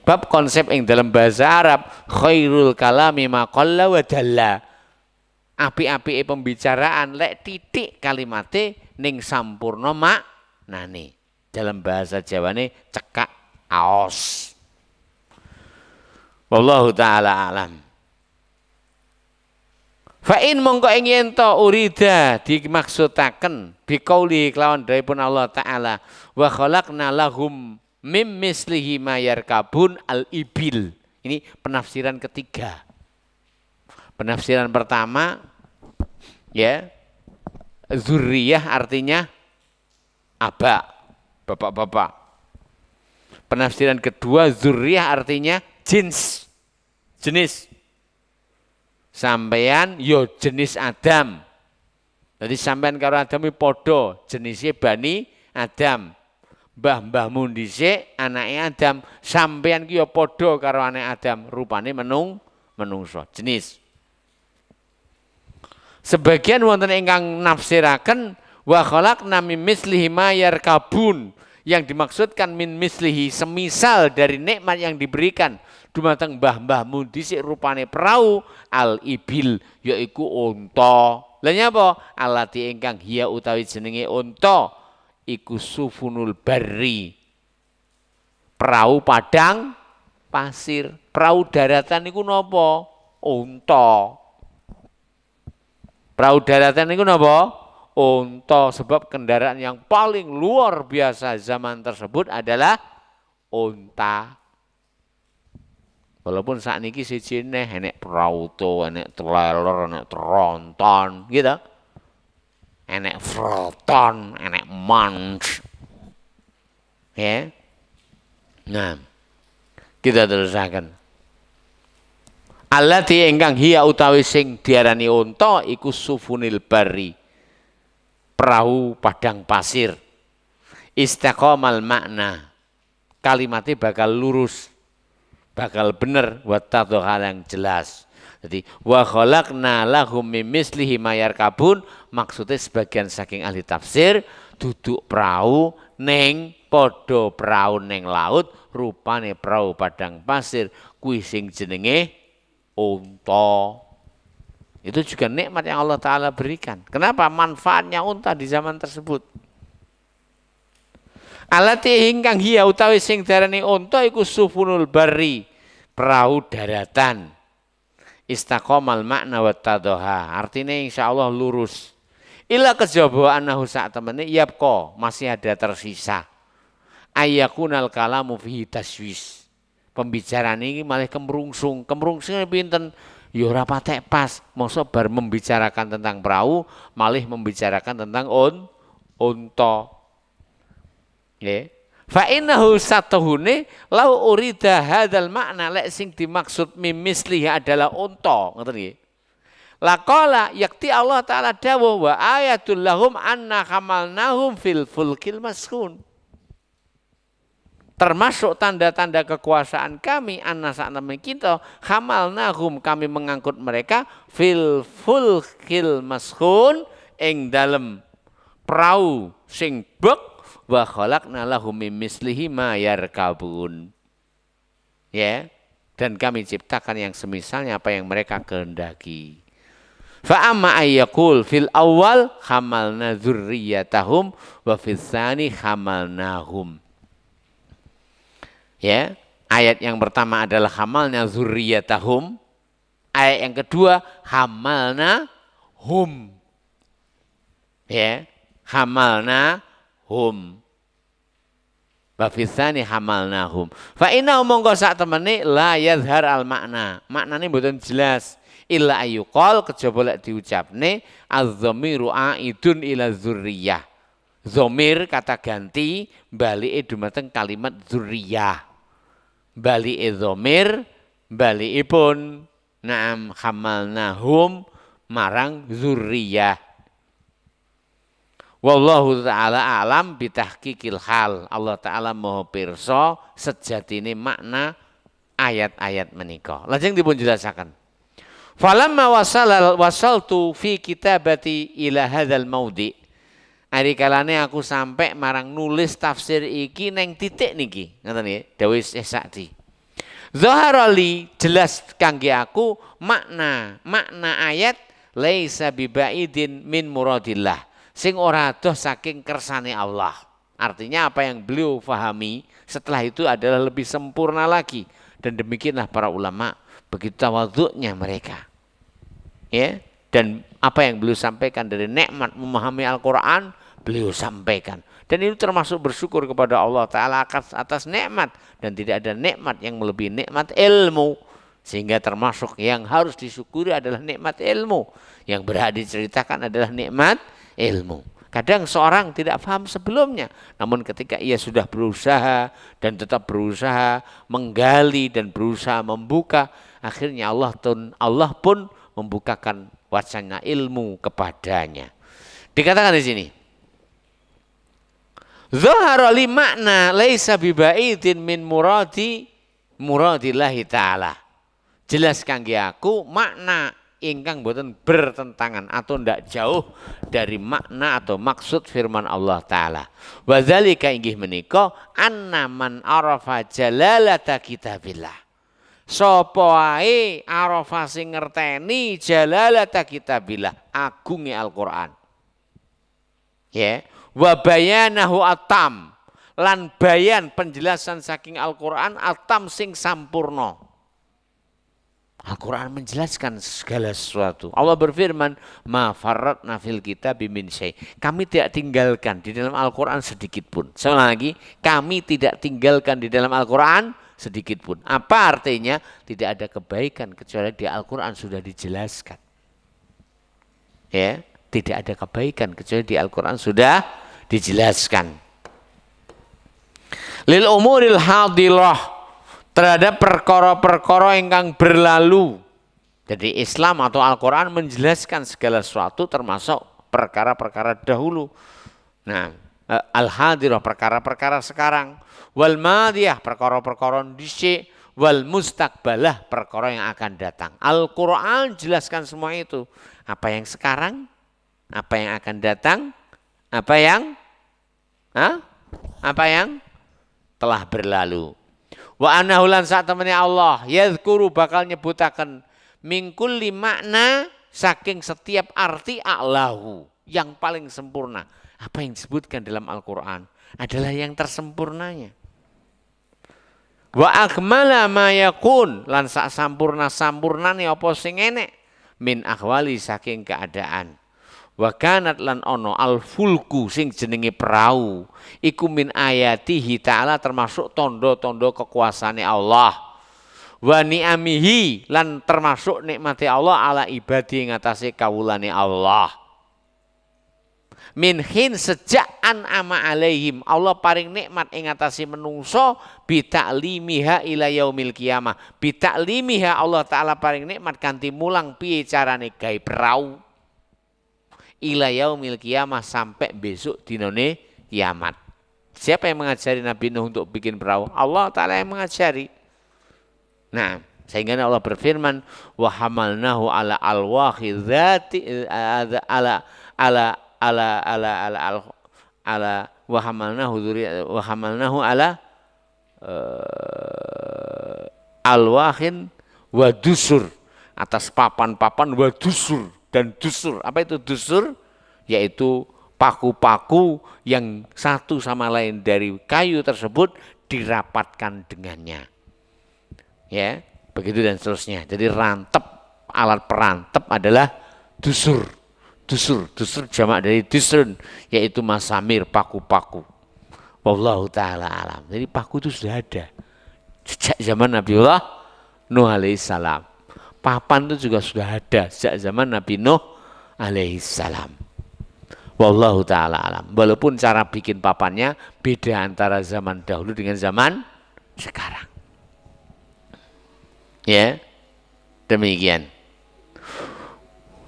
Bab konsep yang dalam bahasa Arab khairul kalami ma qalla wa dalla. Api-api pembicaraan lek titik kalimate ning sampurna maknane. Dalam bahasa Jawane cekak aos. Wallahu taala alam. Fa in mongko ing yen to urida dimaksudaken biqauli kelawan dawuhipun Allah taala wa khalaqna lahum mim mislihi mayar kabun al-ibil. Ini penafsiran ketiga. Penafsiran pertama ya zurriyah artinya aba, bapak-bapak. Penafsiran kedua zurriyah artinya jenis. Sampeyan yo jenis Adam. Jadi sampeyan karo Adam iki padha jenisnya Bani Adam. Mbah-mbahmu dhisik anake Adam, sampeyan ki ya padha karo anake Adam, rupane menungso, jenis. Sebagian wonten ingkang nafsiraken wa khalaqna mim mislihi ma yarkabun, yang dimaksudkan min mislihi semisal dari nikmat yang diberikan dumateng mbah-mbahmu dhisik rupane perahu al-ibil yaiku unta. Lha nyapa? Alati ingkang hiya utawi jenenge unta iku sufunul barri, perahu padang pasir. Perahu daratan niku napa? Unta. Perahu daratan niku napa? Unta, sebab kendaraan yang paling luar biasa zaman tersebut adalah unta. Walaupun saat niki sijine enek perahu to, enek trailer, enek tronton gitu. Enek froton, enek manch. Ya. Nah, kita terusaken. Allati ingkang hiya utawi sing diarani unta iku sufunil barri, perahu padang pasir. Istiqamal makna, kalimatnya bakal lurus, bakal bener, wa tadhhar yang jelas. Jadi wa khalaqna lahum mim mislihi ma yarkabun, maksudnya sebagian saking ahli tafsir duduk perahu neng podo perahu neng laut rupane perahu padang pasir kuwi sing jenenge unta. Itu juga nikmat yang Allah Ta'ala berikan. Kenapa? Manfaatnya unta di zaman tersebut. Alati hingkang hiya utawi sing darani unta iku sufunul barri, perahu daratan. Istaqamal makna wa tadhaha, artinya insyaallah lurus. Ila kejaba anahu sak temene yapqa, masih ada tersisa. Ayakunal kalamu fihi taswis. Pembicaraan ini malah kemrungsung. Kemrungsungnya pinten? Ya ora patek pas. Mosok bar membicarakan tentang perahu, malah membicarakan tentang unta. Nggih. Fa innahu satuhune lau urida hadzal makna, lek sing dimaksud mimislihi adalah unta, ngoten nggih. Laqala yakti Allah Ta'ala dawuh wa ayatul lahum anna hamalnahum fil fulkil mashun. Termasuk tanda-tanda kekuasaan kami anna sakneme kita hamalnahum, kami mengangkut mereka fil fulkil mashun ing dalem perahu sing bek wa khalaqna lahum mim mislihi ma yarkabun. ya, dan kami ciptakan yang semisalnya apa yang mereka kehendaki. Fa amma ayyakul fil awal hamalna dzurriyyatahum wa fis tsani hamalnahum. Ya, ayat yang pertama adalah hamalna dzurriyyatahum. Ayat yang kedua hamalna hum. Ya, hamalna hum. Wa fis tsani hamalnahum. Fa inna mongko sak temene la yadhhar al makna. Maknane mboten jelas. Illa ayyuqal kejaba lek diucapne az-dhamiru aidun ila dzurriyyah. Dhamir kata ganti balike dumateng kalimat dzurriyyah. Balike dhamir balikipun na'am hamalnahum marang dzurriyyah. Wallahu ta'ala alam bitahqiqil hal. Allah taala maha pirsa sejatine makna ayat-ayat menika. Lajeng dipun jelasaken. Falamma wasaltu fi kitabati ila hadzal maudi. Ari kalane aku sampai marang nulis tafsir iki neng titik niki. Ngoten nggih, dawuh Syekh Sa'di. Zaharali jelas kangge aku makna ayat laisa bibaidin min muradillah. Sing ora adoh saking kersane Allah. Artinya apa yang beliau fahami setelah itu adalah lebih sempurna lagi. Dan demikianlah para ulama begitu tawadhu'nya mereka. Ya, dan apa yang beliau sampaikan dari nikmat memahami Al-Quran beliau sampaikan, dan itu termasuk bersyukur kepada Allah Ta'ala atas nikmat, dan tidak ada nikmat yang melebihi nikmat ilmu, sehingga termasuk yang harus disyukuri adalah nikmat ilmu, yang berhak diceritakan adalah nikmat ilmu. Kadang seorang tidak paham sebelumnya, namun ketika ia sudah berusaha dan tetap berusaha menggali dan berusaha membuka, akhirnya Allah pun membukakan wacana ilmu kepadanya. Dikatakan di sini, zahara li makna laisa bibaidin min muradillahi ta'ala. Jelas kangge aku makna ingkang boten bertentangan atau ndak jauh dari makna atau maksud firman Allah Ta'ala. Wa dzalika inggih menika anna man arafa jalalata kitabillah. Sapa ae arafa sing ngerteni jalalata kitabillah, agunge Al-Qur'an. Ya, wa bayanahu atam, lan bayan penjelasan saking Al-Qur'an atam sing sampurna. Al-Qur'an menjelaskan segala sesuatu. Allah berfirman, "Ma farratna fil kitabi min syai." Kami tidak tinggalkan di dalam Al-Qur'an sedikit pun. Sekali lagi, kami tidak tinggalkan di dalam Al-Qur'an sedikit pun. Apa artinya? Tidak ada kebaikan kecuali di Al-Quran sudah dijelaskan. Ya, tidak ada kebaikan kecuali di Al-Quran sudah dijelaskan. Lil umuril hadirah, terhadap perkara-perkara ingkang berlalu. Jadi Islam atau Al-Quran menjelaskan segala sesuatu termasuk perkara-perkara dahulu. Nah, al-hadirah perkara-perkara sekarang. Wal madiyah perkara-perkara dhisik, wal mustaqbalah perkara yang akan datang. Al-Qur'an jelaskan semua itu. Apa yang sekarang, apa yang akan datang, apa yang telah berlalu. Wa annahu lan sak temene Allah yadzkuru bakal nyebutaken min kulli makna saking setiap arti a'lahu, yang paling sempurna. Apa yang disebutkan dalam Al-Qur'an adalah yang tersempurnanya. Wa akmala ma yakun lan sak sampurnane apa sing enek min ahwali saking keadaan. Wa kanat lan ono al fulku sing jenenge perahu iku min ayatihi ta'ala termasuk tondo-tondo kekuasaane Allah. Wa ni'amihi lan termasuk nikmati Allah ala ibadi ngatasi kawulane Allah. Min hin sejak an'ama alaihim Allah paring nikmat ing ngatasi menungso bitaklimiha ila yaumil qiyamah. Bitaklimiha Allah taala paring nikmat kanthi mulang piye carane gawe perahu ila yaumil qiyamah sampai besok dinane kiamat. Siapa yang mengajari Nabi Nuh untuk bikin perahu? Allah taala yang mengajari. Nah, sehingga Allah berfirman wa hamalnahu ala alwahi dzati ala wa hamalnahu ala alwahin wa dusur, atas papan-papan wa dusur dan dusur. Apa itu dusur? Yaitu paku-paku yang satu sama lain dari kayu tersebut dirapatkan dengannya. Ya, begitu dan seterusnya. Jadi rantep, alat perantep adalah dusur. Dusur jamak dari dusun, yaitu masamir, paku-paku. Wallahu ta'ala alam. Jadi paku itu sudah ada sejak zaman Nabiullah Nuh alaihissalam. Papan itu juga sudah ada sejak zaman Nabi Nuh alaihissalam. Wallahu ta'ala alam. Walaupun cara bikin papannya beda antara zaman dahulu dengan zaman sekarang. Ya, demikian.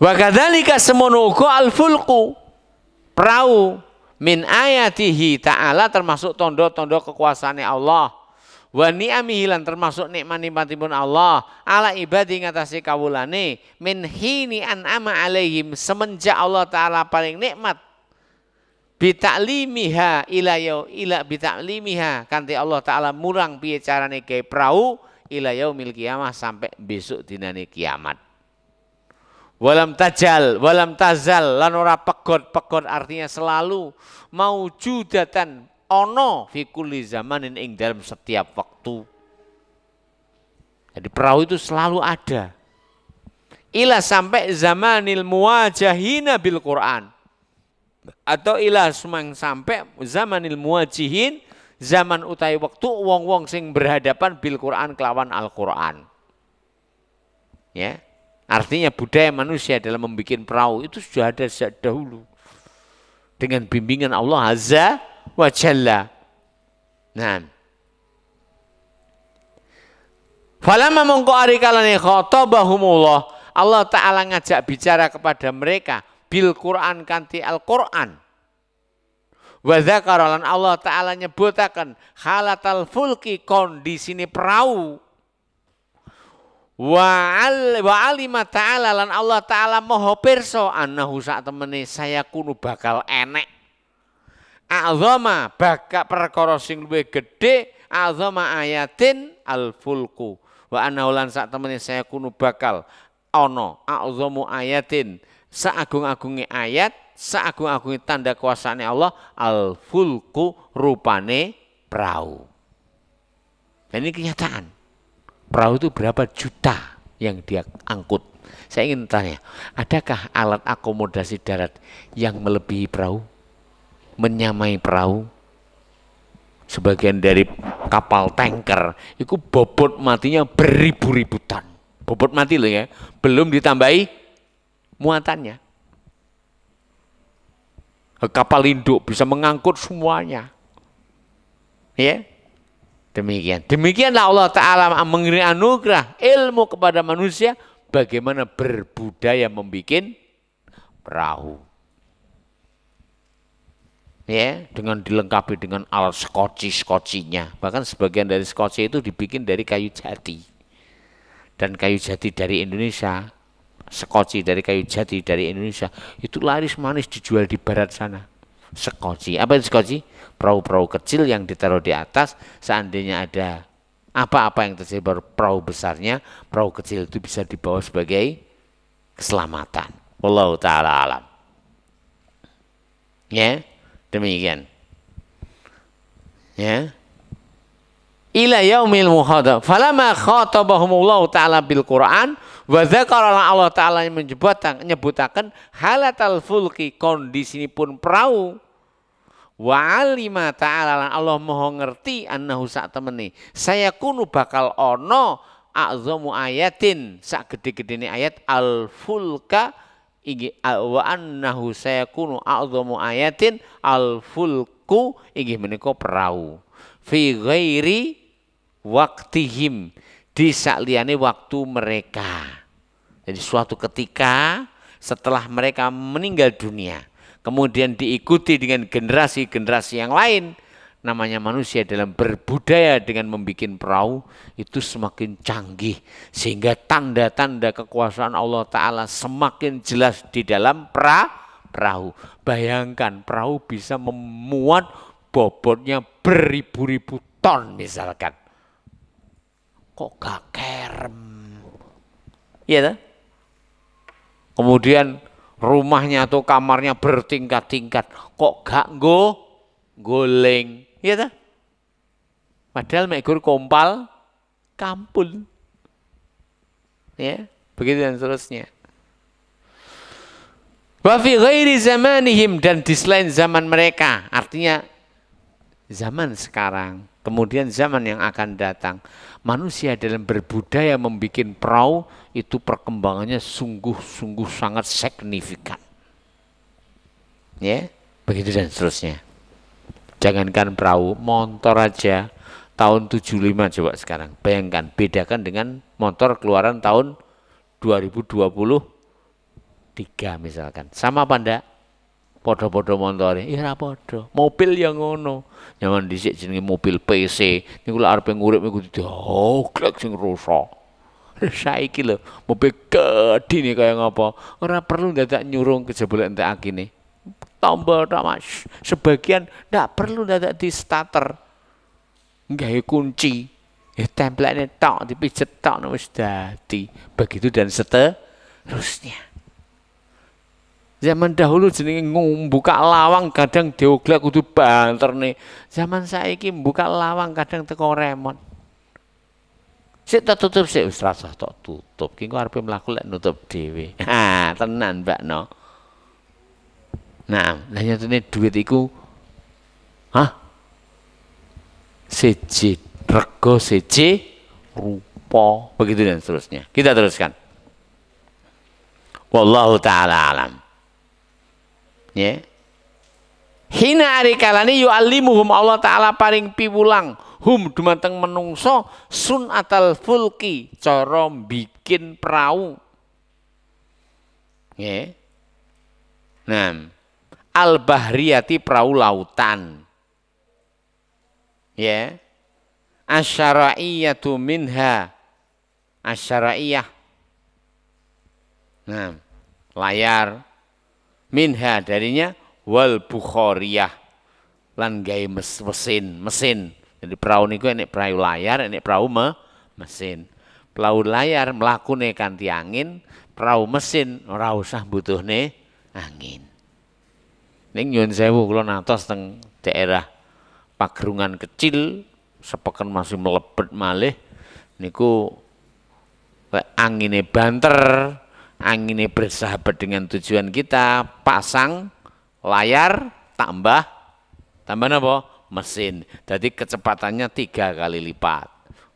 Wa kadzalika semono uga al-fulku, perahu, min ayatihi ta'ala, termasuk tondo-tondo kekuasaane Allah. Wa ni'amihi, lan termasuk nikmat-nikmatipun Allah ala ibadi ngatasi kawulane, min hini an'ama alaihim, semenjak Allah taala paling nikmat bita'limiha ila bita'limiha, kanthi Allah taala murang piye carane gawe prau ila yaumil kiamah, sampai besok dinane kiamat. Walam tazal lan ora pegot artinya selalu, maujudatan ono fi kulli zamanin, ing dalam setiap waktu. Jadi perahu itu selalu ada. Ila sampai zamanil muwajahina bil Quran. Atau ila sampai zamanil muwajihin, zaman utai waktu wong-wong sing berhadapan bil Quran kelawan Al-Quran. Ya. Artinya budaya manusia dalam membuat perahu itu sudah ada sejak dahulu. Dengan bimbingan Allah Azza wa Jalla. Nah. Falamma mongko ari kalane khatabahumullah, Allah taala ngajak bicara kepada mereka bil Quran kanthi Al-Quran. Wa dzakara, lan Allah taala nyebutaken halatal fulki, kondisine perahu. Wa alima ta'ala, lan Allah taala maha pirsa annahu sak temene saya kunu bakal enek azama bakal perkara sing luwih gedhe, azama ayatin al fulku, wa annahu lan sak temene saya kunu bakal ana azamu ayatin, saagung-agunge ayat, saagung-agunge tanda kuasane Allah, al fulku rupane perahu. Dan ini kenyataan. Perahu itu berapa juta yang dia angkut. Saya ingin tanya, adakah alat akomodasi darat yang melebihi perahu? Menyamai perahu? Sebagian dari kapal tanker itu bobot matinya beribu-ribu ton. Bobot mati loh ya, belum ditambahi muatannya. Kapal induk bisa mengangkut semuanya. Ya. Demikianlah Allah Ta'ala memberi anugerah ilmu kepada manusia bagaimana berbudaya membuat perahu. Ya, dengan dilengkapi dengan alat skoci-skocinya. Bahkan sebagian dari skoci itu dibikin dari kayu jati. Dan kayu jati dari Indonesia, skoci dari kayu jati dari Indonesia itu laris manis dijual di barat sana. Skoci, apa itu skoci? Perahu-perahu kecil yang ditaruh di atas, seandainya ada apa-apa yang terjadi perahu besarnya, perahu kecil itu bisa dibawa sebagai keselamatan. Wallahu ta'ala alam. Ya, demikian. Ya. Ila yaumil muhadab. Falamma khatabahumullahu ta'ala bil Qur'an wa dzakara Allah ta'ala menyebutaken halatal fulki, kondisinipun perahu. Wa alima ta'ala, lan Allah maha ngerti annahu sak temene saya kunu bakal ono a'zamu ayatin, sak gede-gedene ayat al fulka inggih, wa annahu saya kunu a'zamu ayatin al fulku inggih menika perahu fi ghairi waktihim, di sakliyane waktu mereka. Jadi suatu ketika setelah mereka meninggal dunia, kemudian diikuti dengan generasi-generasi yang lain, namanya manusia dalam berbudaya dengan membuat perahu itu semakin canggih, sehingga tanda-tanda kekuasaan Allah Ta'ala semakin jelas di dalam perahu. Bayangkan perahu bisa memuat bobotnya beribu-ribu ton misalkan. kok gak kerem. Iya tak? Kemudian rumahnya atau kamarnya bertingkat-tingkat, kok gak goleng. Iya tak? Padahal mekur kompal kampul. Ya, begitu dan seterusnya. Wa fi ghairi zamanihim, dan di selain zaman mereka, artinya zaman sekarang, kemudian zaman yang akan datang, manusia dalam berbudaya membuat perahu itu perkembangannya sungguh-sungguh sangat signifikan. Ya, begitu dan seterusnya. Jangankan perahu, motor aja tahun 75 coba sekarang. Bayangkan, bedakan dengan motor keluaran tahun 2023 misalkan. Sama apa ndak? Podo-podo montore, ya ora podo. Mobil yang ngono. Zaman dhisik jenenge mobil PC, niku lek arep ngurip niku dioglek sing rusak. Saiki lho, mobil gedine kaya ngapa? Ora perlu dadak nyurung kejebule entek akine. Tombol tok Mas. Sebagian ndak perlu dadak di starter. Nggawe kunci. Template tok dipijet tok wis dadi. Begitu dan seterusnya. Zaman dahulu jenenge buka lawang kadang dioglek kudu banterne. Zaman saiki buka lawang kadang teko remote. Sik tak tutup sik wis rasah tok tutup. Ki engko arepe mlaku lek nutup dhewe. Ha, tenan Mbak No. Nah, lah nyatane duit iku siji rego siji rupa, begitu dan seterusnya. Kita teruskan. Wallahu taala alam. Ya. Hina ari kalani yu'allimuhum, Allah taala paring piwulang hum dumateng menungso sunatal fulki, cara bikin perahu. Ya. Nah, al-bahriyati, perahu lautan. Ya. Asyara'iyatu minha, asyara'iyah. Nah, layar, minha darinya, wal bukhariyah, lan gawe mesin. Jadi perahu niku enek perahu layar, enek perahu mesin. Perahu layar mlakune kanthi angin, perahu mesin ora usah butuhne angin. Ning nyuwun sewu kula natos teng daerah pagerungan kecil, sepeken masih melebet malih niku angine banter, angine bersahabat dengan tujuan kita, pasang layar tambah apa? Mesin. Jadi kecepatannya 3 kali lipat.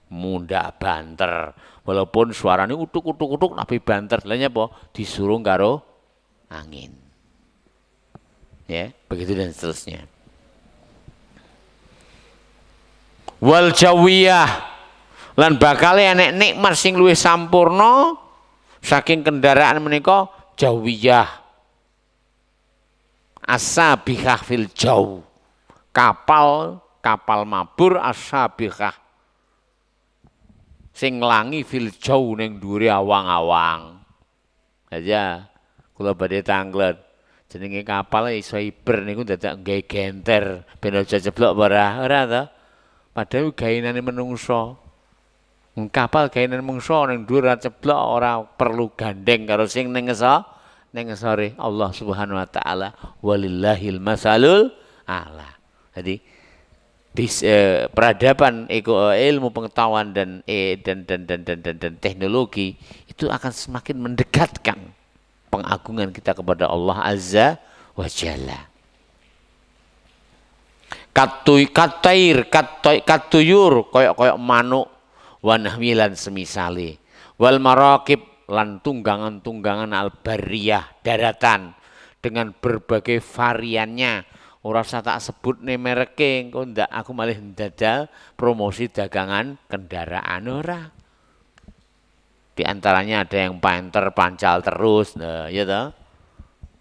Mudah banter. Walaupun suaranya utuk tapi banter. Lainnya apa? Disuruh karo angin. Ya, begitu dan seterusnya. Wal jawiyah, lan bakal enek nikmat sing luwih sampurna saking kendaraan menika jawiyah. As-sabihah fil jaw, kapal mabur as-sabihah sing nglangi fil jaw ning dhuwure awang-awang. Aja kula badhe tanglet jenenge kapal iso iber niku dadak nggawe genter ben aja jeblok ora to. Padahal gaenane menungso. Kapal gaenane menungso ning dhuwur ora ceblok, ora perlu gandeng karo sing ning ngesore Allah Subhanahu wa taala. Walillahil masalul a'la. Jadi peradaban ilmu pengetahuan dan teknologi itu akan semakin mendekatkan pengagungan kita kepada Allah Azza wa Jalla. Katuyur koyok manuk, wanahmilan semisale, wal marakib lan tunggangan al-barriyah daratan dengan berbagai variannya. Ora usah tak sebut nih mereke, engko ndak aku malih ndadal promosi dagangan kendaraan ora. Di antaranya ada yang panter pancal terus, nah, ya toh.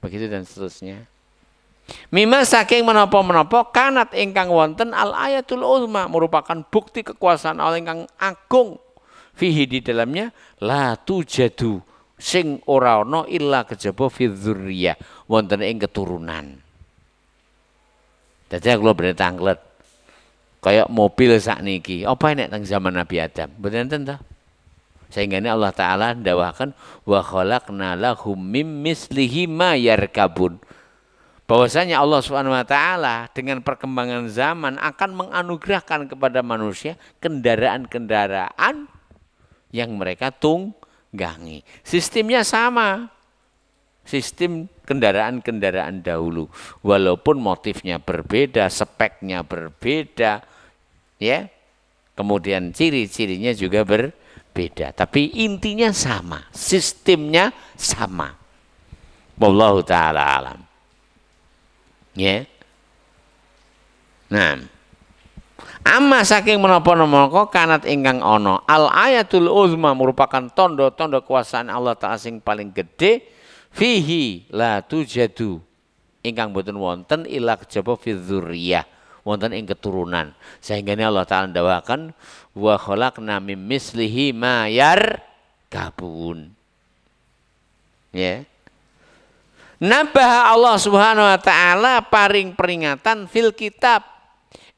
Begitu dan seterusnya. Mima saking menapa-menapa kanat ingkang wonten al ayatul uzma, merupakan bukti kekuasaan Allah ingkang agung. Fihi di dalamnya la tujadu sing ora ana illa kejaba fi dzurriyyah, wonten ing keturunan. Dadi kula bener tanglet Kayak mobil sakniki, apa enek teng zaman Nabi Adam? Mboten enten ta? Sehingga ini Allah Ta'ala ndawakan wa khalaqna lahum mim mislihi ma yarkabun. Bahwasanya Allah Subhanahu wa taala dengan perkembangan zaman akan menganugerahkan kepada manusia kendaraan-kendaraan yang mereka tunggangi. Sistemnya sama. Sistem kendaraan-kendaraan dahulu. Walaupun motifnya berbeda, speknya berbeda, ya. Kemudian ciri-cirinya juga berbeda, tapi intinya sama, sistemnya sama. Wallahu taala alam. Ya. Nah, amma saking menapa-napa kanat ingkang ana al ayatul uzma merupakan tondo-tondo kekuasaan Allah Ta'ala sing paling gede fihi la tujadu ingkang boten wonten ila kejaba fi dzurriyyah wonten ing keturunan. Sehingga Allah Ta'ala ndawakan wa khalaqna mim mislihi ma yarkabun. Ya. Nabah Allah Subhanahu wa taala paring peringatan fil kitab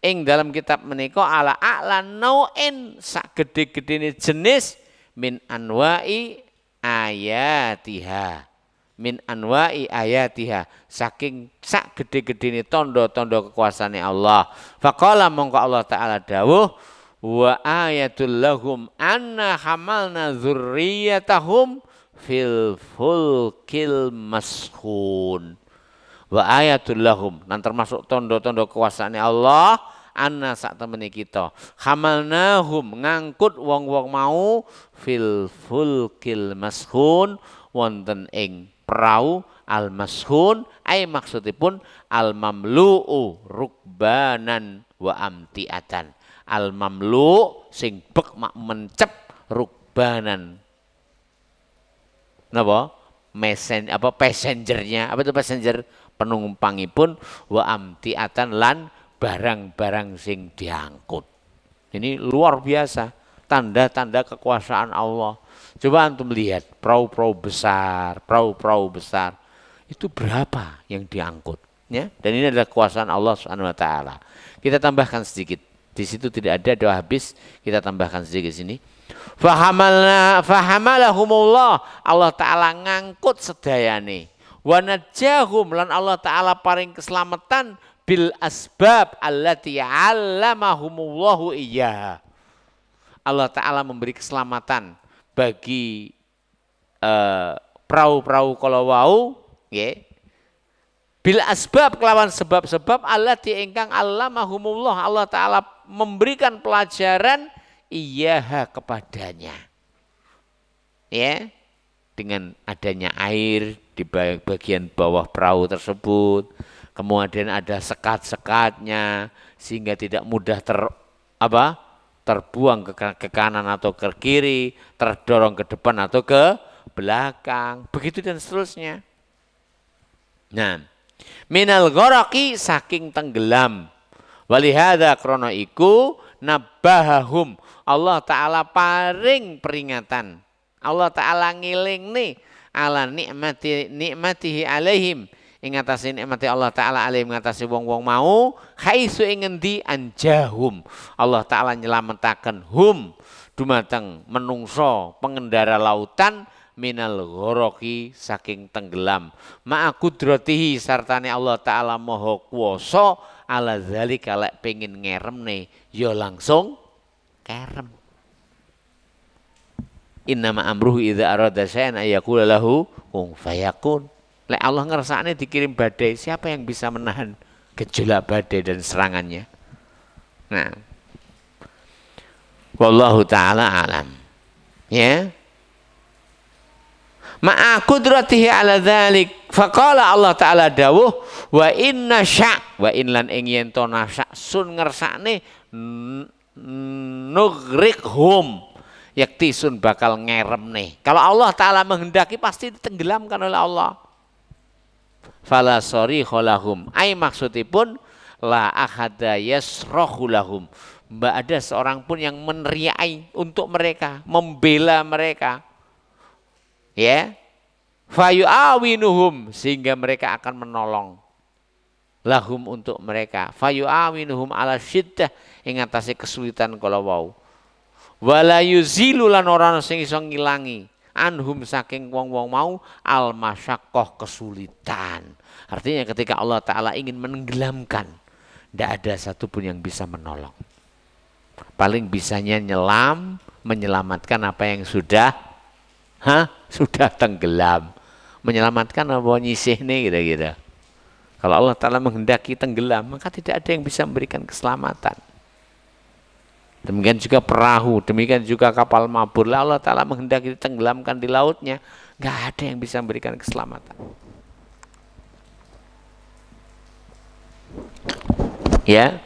ing dalam kitab menika ala a'la nau'in sak gede-gedene jenis min anwa'i ayatiha. Min anwa'i ayatiha saking sak gede-gedene tondo-tondo kekuasaane Allah. Faqala mongko Allah taala dawuh wa ayatul lahum anna hamalna dzurriyyatahum fil fulkil mashun. Wa ayatul lahum nan termasuk tondo-tondo kekuasaane Allah anna sak temene kita hamalnahum ngangkut wong-wong mau fil fulkil mashun wonten ing perahu al mashun ai maksudipun al mamlu'u rukbanan wa amtiatan. Al mamlu sing bek mak mencep rukbanan napa passengernya apa itu passenger penumpangipun wa amtiatan lan barang-barang sing diangkut. Ini luar biasa tanda-tanda kekuasaan Allah. Coba antum lihat perahu-perahu besar itu berapa yang diangkut ya, dan ini adalah kekuasaan Allah Subhanahu wa taala. Kita tambahkan sedikit. Di situ tidak ada doa habis, kita tambahkan sedikit sini. Fahamalahumullah Allah Ta'ala ngangkut sedayane wa najahum lan Allah Ta'ala paring keselamatan bil asbab allati 'allamahumullahu iyyaha. Allah Ta'ala memberi keselamatan bagi perahu-perahu kalau wau ya. Bil asbab kelawan sebab-sebab allati ingkang 'allamahumullah Allah Ta'ala memberikan pelajaran iyaha kepadanya. Ya, dengan adanya air di bagian bawah perahu tersebut, kemudian ada sekat-sekatnya sehingga tidak mudah terbuang ke kanan atau ke kiri, terdorong ke depan atau ke belakang, begitu dan seterusnya. Nah, minal gharaqi saking tenggelam. Walihada krono iku nabahahum Allah Ta'ala paring peringatan. Allah Ta'ala ngiling nih ala nikmatihi alaihim ing atase nikmati Allah Ta'ala alaihim ngatasi wong-wong mau khaisu ing ngendi anjahum Allah Ta'ala nyelametaken hum dumateng menungso pengendara lautan minal ghoroki saking tenggelam ma'a kudratihi sartane Allah Ta'ala maha kuwasa ala zalika lek pengin ngeremne ya langsung kerem. Innama amruhu idza arada syai'an ayyaqula lahu kun fayakun. Lek Allah ngersakne dikirim badai, siapa yang bisa menahan gejolak badai dan serangannya? Nah, wallahu taala alam. Ya. Ma'a qudratihi ala dzalik. Faqala Allah Ta'ala dawuh wa inna sya' wa in lan ing yen to nasya sun ngersakne nughriqhum yakti sun bakal ngeremne. Kalau Allah Ta'ala menghendaki pasti ditenggelamkan oleh Allah. Fala sarikha lahum ai maksudipun la ahada yasrahu lahum. Mbak ada seorang pun yang meneriaki untuk mereka, membela mereka. Ya, fayu'awinuhum sehingga mereka akan menolong lahum untuk mereka, fayu'awinuhum ala syiddah ing atase kesulitan kala wau, wala yuzilu lan ora sing iso ngilangi anhum saking wong-wong mau al masyaqqah kesulitan. Artinya ketika Allah Ta'ala ingin menenggelamkan, tidak ada satupun yang bisa menolong. Paling bisanya menyelamatkan apa yang sudah tenggelam. Menyelamatkan apa nyisih nih kira-kira. Kalau Allah Ta'ala menghendaki tenggelam, maka tidak ada yang bisa memberikan keselamatan. Demikian juga perahu, demikian juga kapal mabur. Allah Ta'ala menghendaki tenggelamkan di lautnya, nggak ada yang bisa memberikan keselamatan. Ya,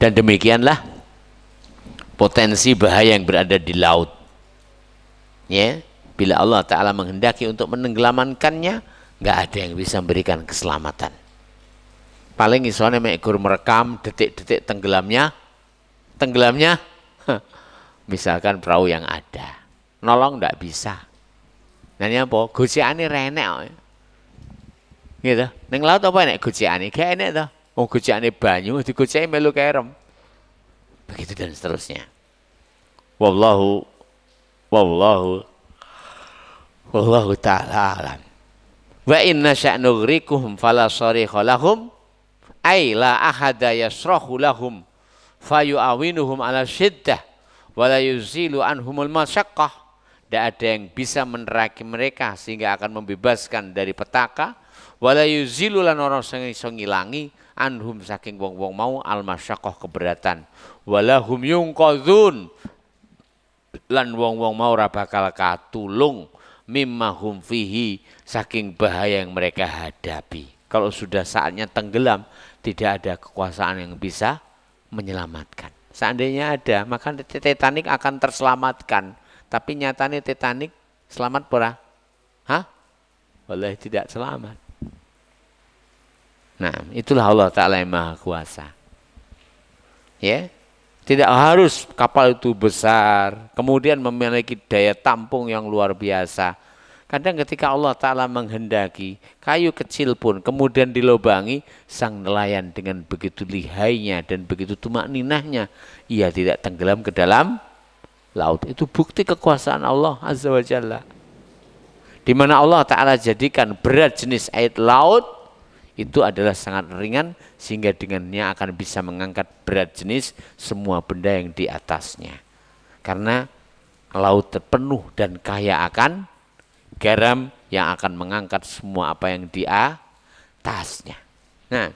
dan demikianlah potensi bahaya yang berada di laut. Ya, bila Allah Ta'ala menghendaki untuk menenggelamankannya, nggak ada yang bisa memberikan keselamatan. Paling isone mekur merekam detik-detik tenggelamnya, misalkan perahu yang ada, nolong nggak bisa. Nanya apa? Gojekane renek, gitu. Neng laut apa nek gojekane? Gak enek toh. Oh gojekane banyu, digojeki melu kerem. Begitu dan seterusnya. Wallahu ta'ala alam. Wa inna sya'nughriquhum fala sarikha lahum ay la ahada yasrahu lahum fayu'awinuhum ala syiddah wa la yuzilu anhumul masyaqqah. Tidak ada yang bisa meneraki mereka sehingga akan membebaskan dari petaka. Wa la yuzilu lan ora iso ngilangi anhum saking wong-wong mau al masyaqqah keberatan. Wa lahum yunqadzun lan wong-wong mau ora bakal katulung mimma hum fihi saking bahaya yang mereka hadapi. Kalau sudah saatnya tenggelam, tidak ada kekuasaan yang bisa menyelamatkan. Seandainya ada, maka Titanic akan terselamatkan. Tapi nyatanya Titanic selamat pura? Wallahi tidak selamat. Nah, itulah Allah Ta'ala yang Maha Kuasa. Ya, tidak harus kapal itu besar, kemudian memiliki daya tampung yang luar biasa. Kadang ketika Allah Ta'ala menghendaki, kayu kecil pun kemudian dilobangi, sang nelayan dengan begitu lihainya dan begitu tumak ninahnya, ia tidak tenggelam ke dalam laut. Itu bukti kekuasaan Allah Azza wa Jalla. Di mana Allah Ta'ala jadikan berat jenis air laut, itu adalah sangat ringan sehingga dengannya akan bisa mengangkat berat jenis semua benda yang di atasnya. Karena laut terpenuh dan kaya akan garam yang akan mengangkat semua apa yang di atasnya. Nah,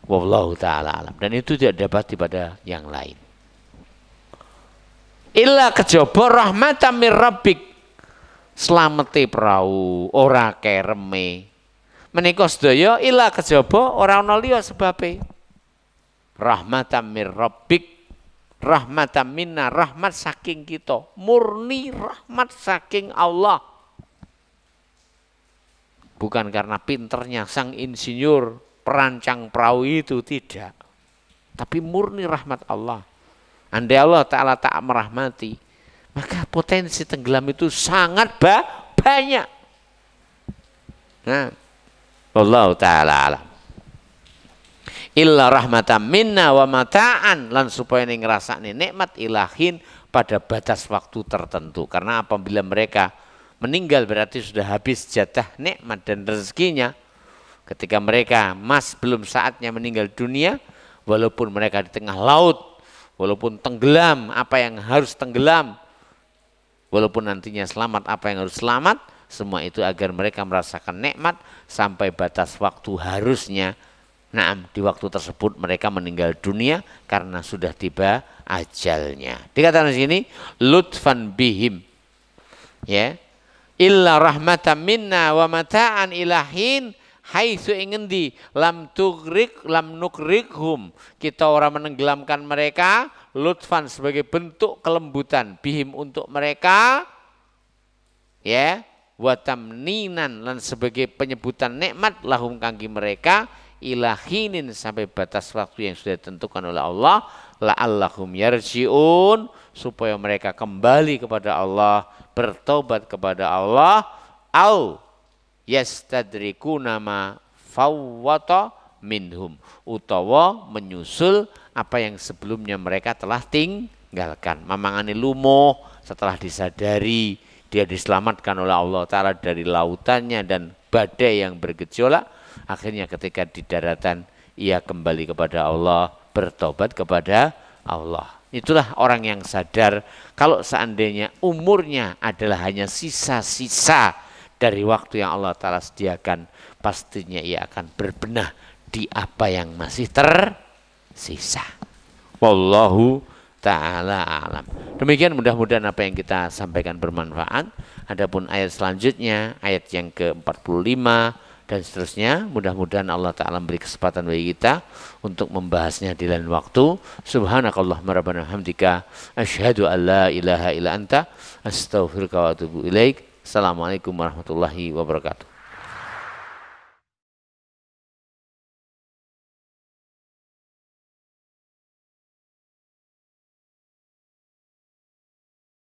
wallahu ta'ala alam. Dan itu tidak dapat pada yang lain. Illa kejaba rahmatan mir rabbik. Slamete perahu ora kereme. Menika sedaya ila kejaba ora ana liya sebabe. Rahmatan mir rabbik, rahmatan minna, rahmat saking kita, murni rahmat saking Allah. Bukan karena pinternya sang insinyur perancang perahu itu, tidak. Tapi murni rahmat Allah. Andai Allah Ta'ala tak merahmati, maka potensi tenggelam itu sangat banyak. Nah, Allah Ta'ala alam. Illa rahmatan minna wa mata'an, lan supaya ning ngrasakne nikmat ilahin pada batas waktu tertentu. Karena apabila mereka meninggal berarti sudah habis jatah nikmat dan rezekinya. Ketika mereka belum saatnya meninggal dunia, walaupun mereka di tengah laut, walaupun tenggelam apa yang harus tenggelam, walaupun nantinya selamat apa yang harus selamat, semua itu agar mereka merasakan nikmat sampai batas waktu harusnya. Di waktu tersebut mereka meninggal dunia karena sudah tiba ajalnya. Dikatakan di sini lutfan bihim, ya, illa rahmatan minna wa mata'an ilahin haitsu ingendi lam nukrikhum, kita orang menenggelamkan mereka, lutfan sebagai bentuk kelembutan bihim untuk mereka, ya, wa tamninan lan sebagai penyebutan nikmat lahum kangge mereka, ilahinin sampai batas waktu yang sudah ditentukan oleh Allah, la'allahum yarji'un, supaya mereka kembali kepada Allah, bertobat kepada Allah, au yastadrikuna ma fawwata minhum, utawa menyusul apa yang sebelumnya mereka telah tinggalkan. Mamangane lumoh setelah disadari dia diselamatkan oleh Allah Ta'ala dari lautannya dan badai yang bergejolak, akhirnya ketika di daratan ia kembali kepada Allah, bertobat kepada Allah. Itulah orang yang sadar kalau seandainya umurnya adalah hanya sisa-sisa dari waktu yang Allah Ta'ala sediakan, pastinya ia akan berbenah di apa yang masih tersisa. Wallahu ta'ala alam. Demikian, mudah-mudahan apa yang kita sampaikan bermanfaat. Adapun ayat selanjutnya, ayat yang ke-45 dan seterusnya, mudah-mudahan Allah Ta'ala memberi kesempatan bagi kita untuk membahasnya di lain waktu. Subhanakallahumma rabbana hamdika asyhadu an la ilaha illa anta astaghfiruka wa atubu ilaik. Assalamualaikum warahmatullahi wabarakatuh.